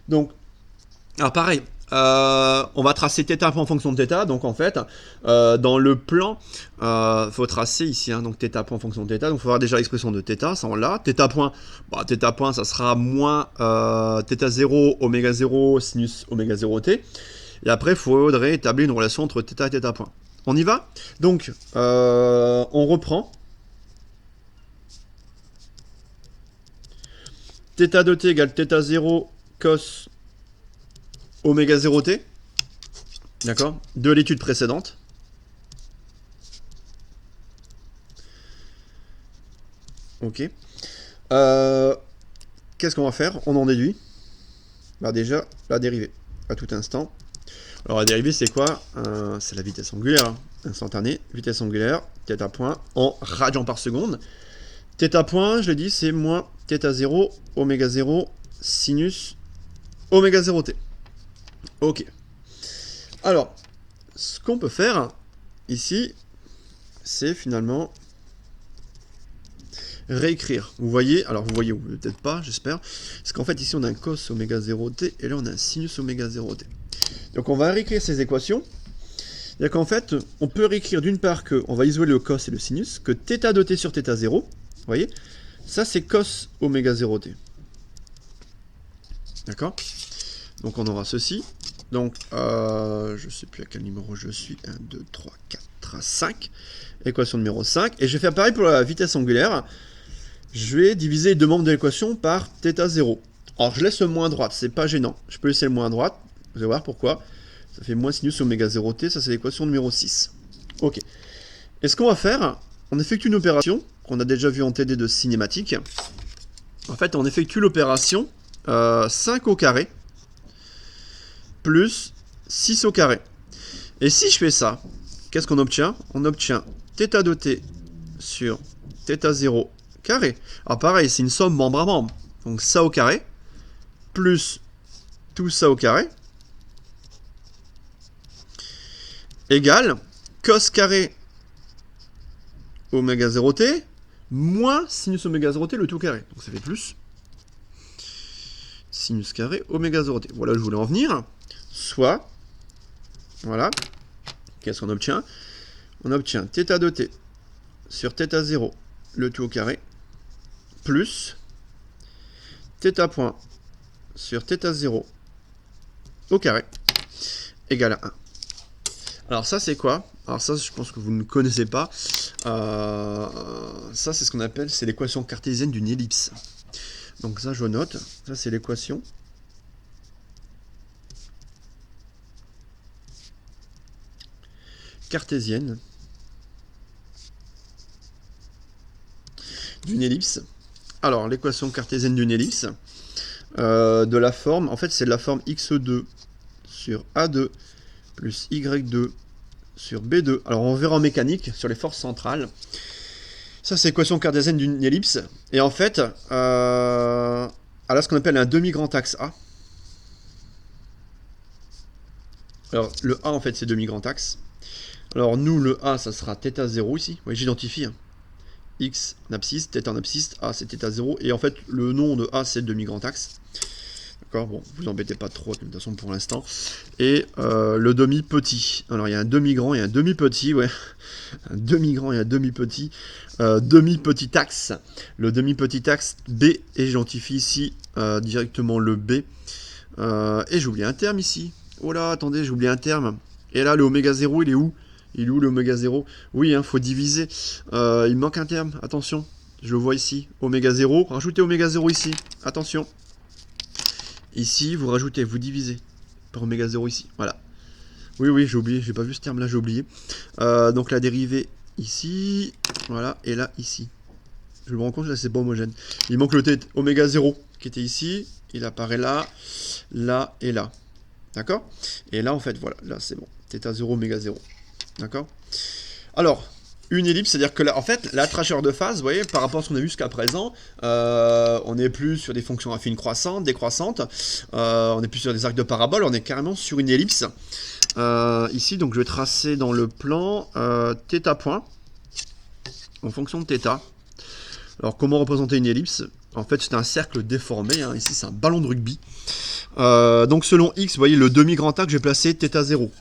Donc, alors pareil, on va tracer θ en fonction de θ. Donc en fait, dans le plan, il faut tracer ici, hein, donc θ en fonction de θ. Donc il faut avoir déjà l'expression de θ, ça on l'a. θ point, θ point, ça sera moins θ0 oméga 0 sinus oméga 0 t. Et après, il faudrait établir une relation entre θ et θ point. On y va? Donc, on reprend. θ de t égale θ0 cos oméga 0t. D'accord? De l'étude précédente. Ok. Qu'est-ce qu'on va faire? On en déduit. Bah déjà, la dérivée, à tout instant. Alors la dérivée, c'est quoi? C'est la vitesse angulaire, hein. Instantanée, vitesse angulaire, θ point, en radians par seconde. Θ point, je l'ai dit, c'est moins θ0, oméga 0, sinus, oméga 0t. Ok. Alors, ce qu'on peut faire, ici, c'est finalement réécrire. Vous voyez, alors vous voyez, ou peut-être pas, j'espère, parce qu'en fait, ici, on a un cos oméga 0t, et là, on a un sinus oméga 0t. Donc, on va réécrire ces équations. C'est-à-dire qu'en fait, on peut réécrire d'une part que, on va isoler le cos et le sinus, que θ de t sur θ0, vous voyez, ça, c'est cos oméga 0t. D'accord? Donc, on aura ceci. Donc, je ne sais plus à quel numéro je suis. 1, 2, 3, 4, 5. Équation numéro 5. Et je vais faire pareil pour la vitesse angulaire. Je vais diviser les deux membres de l'équation par θ0. Alors, je laisse le moins à droite. C'est pas gênant. Je peux laisser le moins à droite. Vous allez voir pourquoi. Ça fait moins sinus oméga 0t. Ça, c'est l'équation numéro 6. Ok. Et ce qu'on va faire, on effectue une opération qu'on a déjà vue en TD de cinématique. En fait, on effectue l'opération 5 au carré plus 6 au carré. Et si je fais ça, qu'est-ce qu'on obtient? On obtient θ de t sur θ0 carré. Alors pareil, c'est une somme membre à membre. Donc ça au carré, plus tout ça au carré, égale cos carré oméga 0t, moins sinus oméga 0t, le tout carré. Donc ça fait plus sinus carré oméga 0t. Voilà, je voulais en venir. Soit, voilà, qu'est-ce qu'on obtient? On obtient θ de t sur θ0, le tout au carré, plus θ point sur θ0 au carré, égale à 1. Alors ça, c'est quoi? Alors ça, je pense que vous ne connaissez pas. Ça, c'est ce qu'on appelle, c'est l'équation cartésienne d'une ellipse. Donc ça, je note. Ça, c'est l'équation cartésienne d'une ellipse. Alors, l'équation cartésienne d'une ellipse, de la forme, en fait, c'est de la forme x2 sur a2 plus y2 sur b2. Alors, on verra en mécanique sur les forces centrales. Ça, c'est l'équation cartésienne d'une ellipse. Et en fait, elle a ce qu'on appelle un demi-grand axe A. Alors, le A, en fait, c'est demi-grand axe. Alors, nous, le A, ça sera θ0 ici. Vous voyez, j'identifie. X en abscisse, θ en abscisse, A, c'est θ0. Et en fait, le nom de A, c'est demi-grand axe. D'accord, bon, vous embêtez pas trop, de toute façon, pour l'instant. Et le demi-petit. Alors, il y a un demi-grand et un demi-petit, ouais. Un demi-grand et un demi-petit. Demi-petit axe. Le demi-petit axe B, et j'identifie ici directement le B. Et j'ai oublié un terme ici. Oh là, attendez, j'ai oublié un terme. Et là, le oméga 0, il est où? Il est où le oméga 0? Oui, hein, faut diviser. Il me manque un terme, attention. Je le vois ici. Oméga 0, rajoutez oméga 0 ici. Attention. Ici, vous rajoutez, vous divisez par oméga 0 ici. Voilà. Oui, oui, j'ai oublié. J'ai pas vu ce terme-là, j'ai oublié. Donc la dérivée ici. Voilà. Et là, ici. Je me rends compte, là, c'est pas homogène. Il manque le oméga 0 qui était ici. Il apparaît là, là et là. D'accord? Et là, en fait, voilà. Là, c'est bon. θ0, oméga 0. D'accord? Alors, une ellipse, c'est-à-dire que là, en fait, la trajectoire de phase, vous voyez, par rapport à ce qu'on a vu jusqu'à présent, on n'est plus sur des fonctions affines croissantes, décroissantes, on n'est plus sur des arcs de parabole, on est carrément sur une ellipse. Ici, donc je vais tracer dans le plan θ point, en fonction de θ. Alors, comment représenter une ellipse? En fait, c'est un cercle déformé, hein. Ici c'est un ballon de rugby. Donc selon x, vous voyez, le demi-grand axe, je vais placer θ0.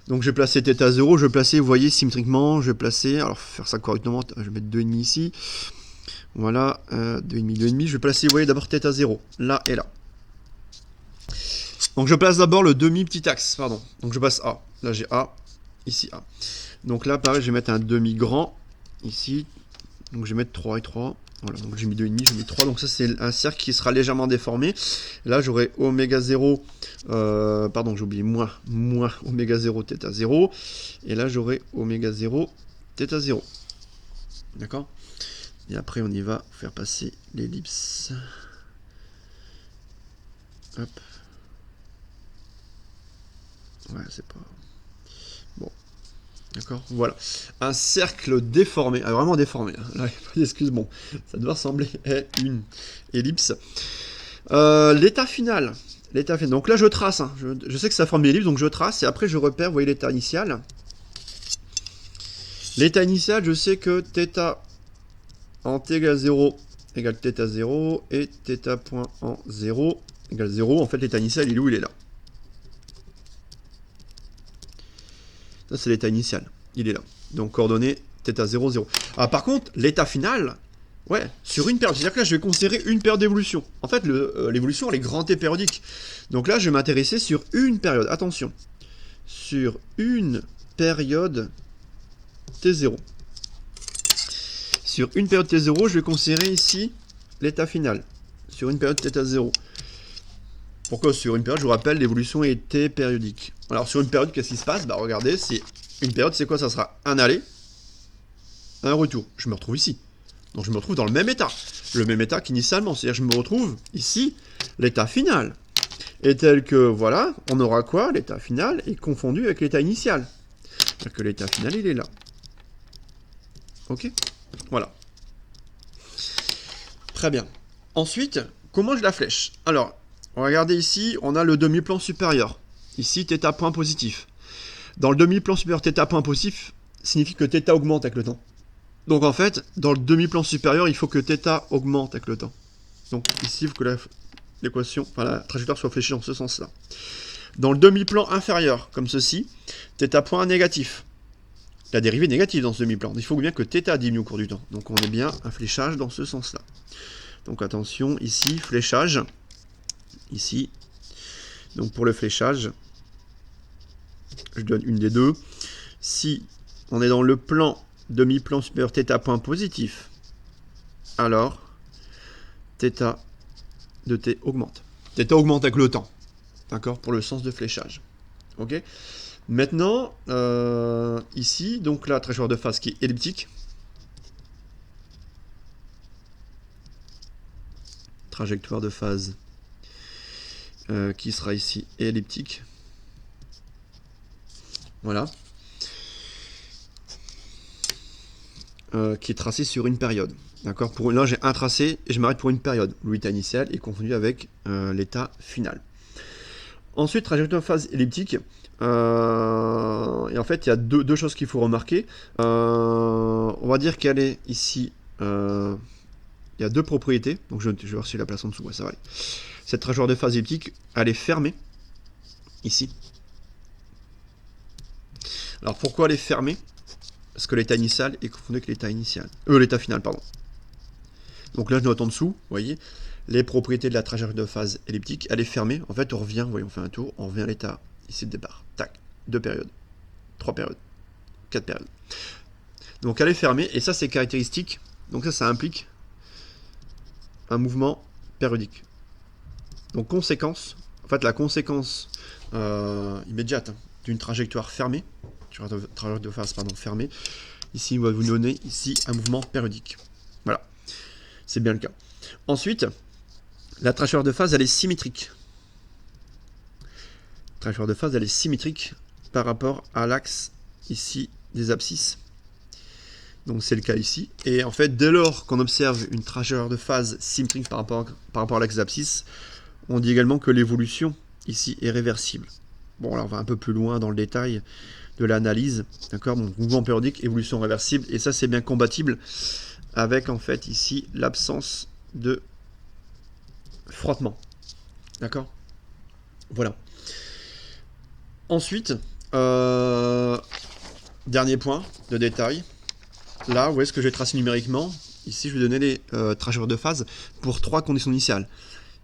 Donc je vais placer θ0, je vais placer, vous voyez, symétriquement, je vais placer, alors faire ça correctement, je vais mettre 2,5 ici. Voilà, 2,5, 2,5. Je vais placer, vous voyez, d'abord θ0, là et là. Donc je place d'abord le demi-petit axe, pardon. Donc je passe A. Là j'ai A, ici A. Donc là, pareil, je vais mettre un demi-grand, ici. Donc je vais mettre 3 et 3. Voilà, donc j'ai mis 2,5, j'ai mis 3, donc ça c'est un cercle qui sera légèrement déformé. Là j'aurai oméga 0, pardon j'ai oublié, moins oméga 0 θ0, et là j'aurai oméga 0 θ0. D'accord? Et après on y va, faire passer l'ellipse. Hop. Ouais, c'est pas... Bon. D'accord, voilà. Un cercle déformé, ah, vraiment déformé. Là, il n'y a pas d'excuse, bon. Ça doit ressembler à une ellipse. L'état final. L'état final. Donc là, je trace. Hein. Je sais que ça forme une ellipse, donc je trace. Et après, je repère, vous voyez, l'état initial. L'état initial, je sais que θ en t égale 0 égale θ 0 et θ point en 0 égale 0. En fait, l'état initial, il est où? Il est là. Ça, c'est l'état initial. Il est là. Donc, coordonnées θ 0, 0. Ah, par contre, l'état final, ouais, sur une période. C'est-à-dire que là, je vais considérer une période d'évolution. En fait, l'évolution, elle est grand T périodique. Donc là, je vais m'intéresser sur une période. Attention. Sur une période T0. Sur une période T0, je vais considérer ici l'état final. Sur une période θ0. Pourquoi sur une période? Je vous rappelle, l'évolution est T périodique. Alors sur une période, qu'est-ce qui se passe? Bah regardez, c'est une période, c'est quoi? Ça sera un aller, un retour. Je me retrouve ici. Donc je me retrouve dans le même état. Le même état qu'initialement. C'est-à-dire que je me retrouve ici, l'état final. Et tel que, voilà, on aura quoi? L'état final est confondu avec l'état initial. C'est-à-dire que l'état final, il est là. Ok? Voilà. Très bien. Ensuite, comment je la flèche? Alors, regardez ici, on a le demi-plan supérieur. Ici, θ point positif. Dans le demi-plan supérieur, θ point positif signifie que θ augmente avec le temps. Donc en fait, dans le demi-plan supérieur, il faut que θ augmente avec le temps. Donc ici, il faut que l'équation, enfin la trajectoire soit fléchée dans ce sens-là. Dans le demi-plan inférieur, comme ceci, θ point négatif. La dérivée est négative dans ce demi-plan. Il faut bien que θ diminue au cours du temps. Donc on est bien un fléchage dans ce sens-là. Donc attention, ici, fléchage. Ici. Donc pour le fléchage, je donne une des deux. Si on est dans le plan, demi-plan supérieur θ point positif, alors θ de t augmente. Θ augmente avec le temps. D'accord? Pour le sens de fléchage. Ok? Maintenant, ici, donc la trajectoire de phase qui est elliptique. Trajectoire de phase qui sera ici elliptique. Voilà. Qui est tracé sur une période. D'accord? Là, j'ai un tracé et je m'arrête pour une période. L'état initial est confondu avec l'état final. Ensuite, trajectoire de phase elliptique. Et en fait, il y a deux choses qu'il faut remarquer. On va dire qu'elle est ici. Il y a deux propriétés. Donc, je vais voir si la place en dessous. Ouais, ça va aller. Cette trajectoire de phase elliptique, elle est fermée. Ici. Alors, pourquoi elle est fermée? Parce que l'état initial est confondu avec l'état initial. L'état final, pardon. Donc là, je note en dessous, vous voyez, les propriétés de la trajectoire de phase elliptique, elle est fermée. En fait, on revient, vous voyez, on fait un tour, on revient à l'état ici de départ. Tac, 2 périodes, 3 périodes, 4 périodes. Donc elle est fermée, et ça, c'est caractéristique. Donc ça implique un mouvement périodique. Donc conséquence, en fait, la conséquence immédiate d'une trajectoire fermée, trajectoire de phase fermée, ici, on va vous donner ici un mouvement périodique. Voilà. C'est bien le cas. Ensuite, la trajectoire de phase, elle est symétrique. La trajectoire de phase, elle est symétrique par rapport à l'axe ici des abscisses. Donc c'est le cas ici. Et en fait, dès lors qu'on observe une trajectoire de phase symétrique par rapport à l'axe des abscisses, on dit également que l'évolution ici est réversible. Bon, là on va un peu plus loin dans le détail de l'analyse. D'accord? Donc mouvement périodique, évolution réversible. Et ça, c'est bien compatible avec en fait ici l'absence de frottement. D'accord? Voilà. Ensuite, dernier point de détail. Là, où est-ce que je vais tracer numériquement? Ici, je vais donner les trajectoires de phase pour 3 conditions initiales.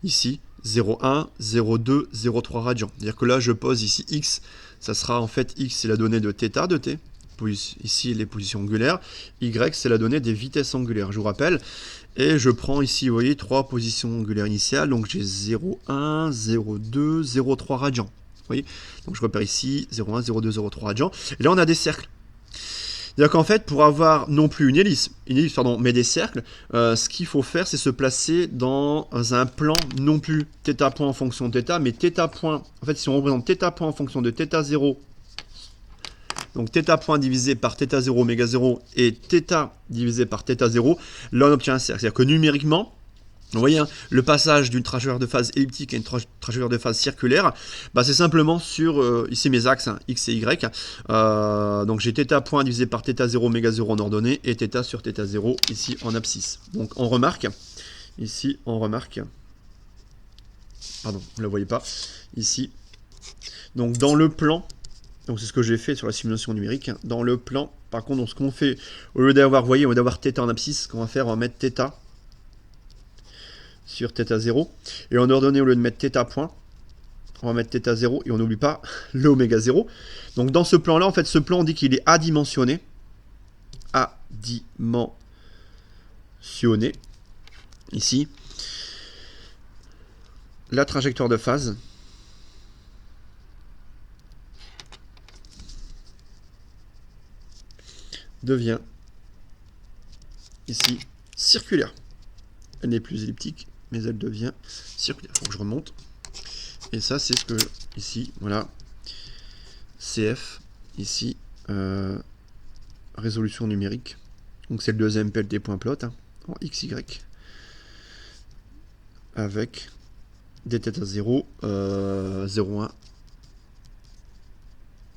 Ici, 0,1, 0,2, 0,3 radians. C'est-à-dire que là, je pose ici x. Ça sera en fait x, c'est la donnée de θ de t. Ici les positions angulaires, y c'est la donnée des vitesses angulaires, je vous rappelle, et je prends ici, vous voyez, 3 positions angulaires initiales, donc j'ai 0,1, 0,2, 0,3 radians, vous voyez, donc je repère ici 0,1, 0,2, 0,3 radians, et là on a des cercles C'est-à-dire qu'en fait, pour avoir non plus une ellipse pardon, mais des cercles, ce qu'il faut faire, c'est se placer dans un plan non plus θ point en fonction de θ, mais θ point, en fait, si on représente θ point en fonction de θ0, donc θ point divisé par θ0 oméga 0 et θ divisé par θ0, là on obtient un cercle. C'est-à-dire que numériquement, vous voyez, hein, le passage d'une trajectoire de phase elliptique à une trajectoire de phase circulaire, bah, c'est simplement sur, ici mes axes, hein, x et y. Donc j'ai θ point divisé par θ0 oméga 0 en ordonnée et θ sur θ0 ici en abscisse. Donc on remarque, ici on remarque, pardon, vous ne le voyez pas, ici, donc dans le plan, donc c'est ce que j'ai fait sur la simulation numérique, dans le plan, par contre, donc, ce qu'on fait, au lieu d'avoir, vous voyez, au lieu d'avoir θ en abscisse, ce qu'on va faire, on va mettre θ sur θ0, et en ordonnée, au lieu de mettre θ point, on va mettre θ0, et on n'oublie pas le oméga 0. Donc dans ce plan-là, en fait, ce plan, on dit qu'il est adimensionné, ici, la trajectoire de phase devient ici circulaire. Elle n'est plus elliptique, mais elle devient circulaire. Il faut que je remonte. Et ça, c'est ce que, ici, voilà, CF, ici, résolution numérique. Donc c'est le deuxième PLT.plot, hein, en XY, avec des θ 0, 0,1,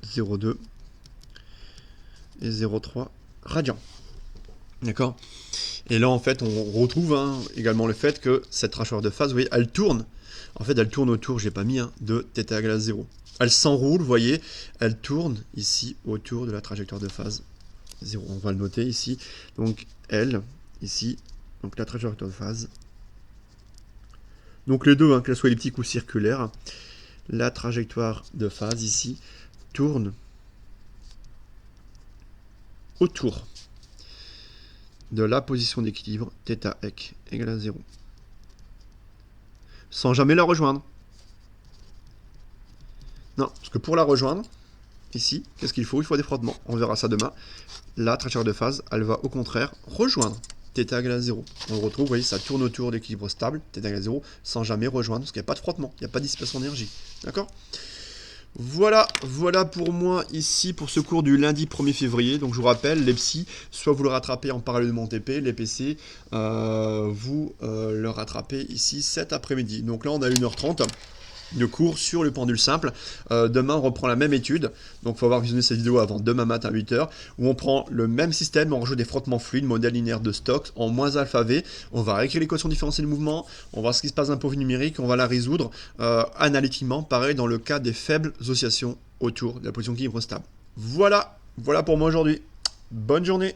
0,2 et 0,3 radians. D'accord? Et là, en fait, on retrouve également le fait que cette trajectoire de phase, vous voyez, elle tourne. En fait, elle tourne autour, j'ai pas mis, de θ égale à 0. Elle s'enroule, vous voyez, elle tourne ici autour de la trajectoire de phase 0. On va le noter ici. Donc, elle, ici, donc la trajectoire de phase. Donc, les deux, qu'elle soit elliptique ou circulaire, la trajectoire de phase ici tourne autour de la position d'équilibre θ égale à 0. Sans jamais la rejoindre. Non, parce que pour la rejoindre, ici, qu'est-ce qu'il faut? Il faut des frottements. On verra ça demain. La trajectoire de phase, elle va au contraire rejoindre θ égale à 0. On le retrouve, vous voyez, ça tourne autour d'équilibre stable, θ égale à 0, sans jamais rejoindre, parce qu'il n'y a pas de frottement, il n'y a pas de dissipation d'énergie. D'accord? Voilà pour moi ici pour ce cours du lundi 1er février. Donc je vous rappelle, les psy, soit vous le rattrapez en parallèle de mon TP, les PC, vous le rattrapez ici cet après-midi. Donc là on a 1h30 de cours sur le pendule simple. Demain on reprend la même étude, donc il faut avoir visionné cette vidéo avant demain matin à 8h, où on prend le même système, on rajoute des frottements fluides, modèle linéaire de Stokes en moins alpha V, on va réécrire l'équation différentielle de mouvement, on va voir ce qui se passe d'un point de vue numérique, on va la résoudre analytiquement, pareil dans le cas des faibles oscillations autour de la position d'équilibre stable. Voilà pour moi aujourd'hui. Bonne journée.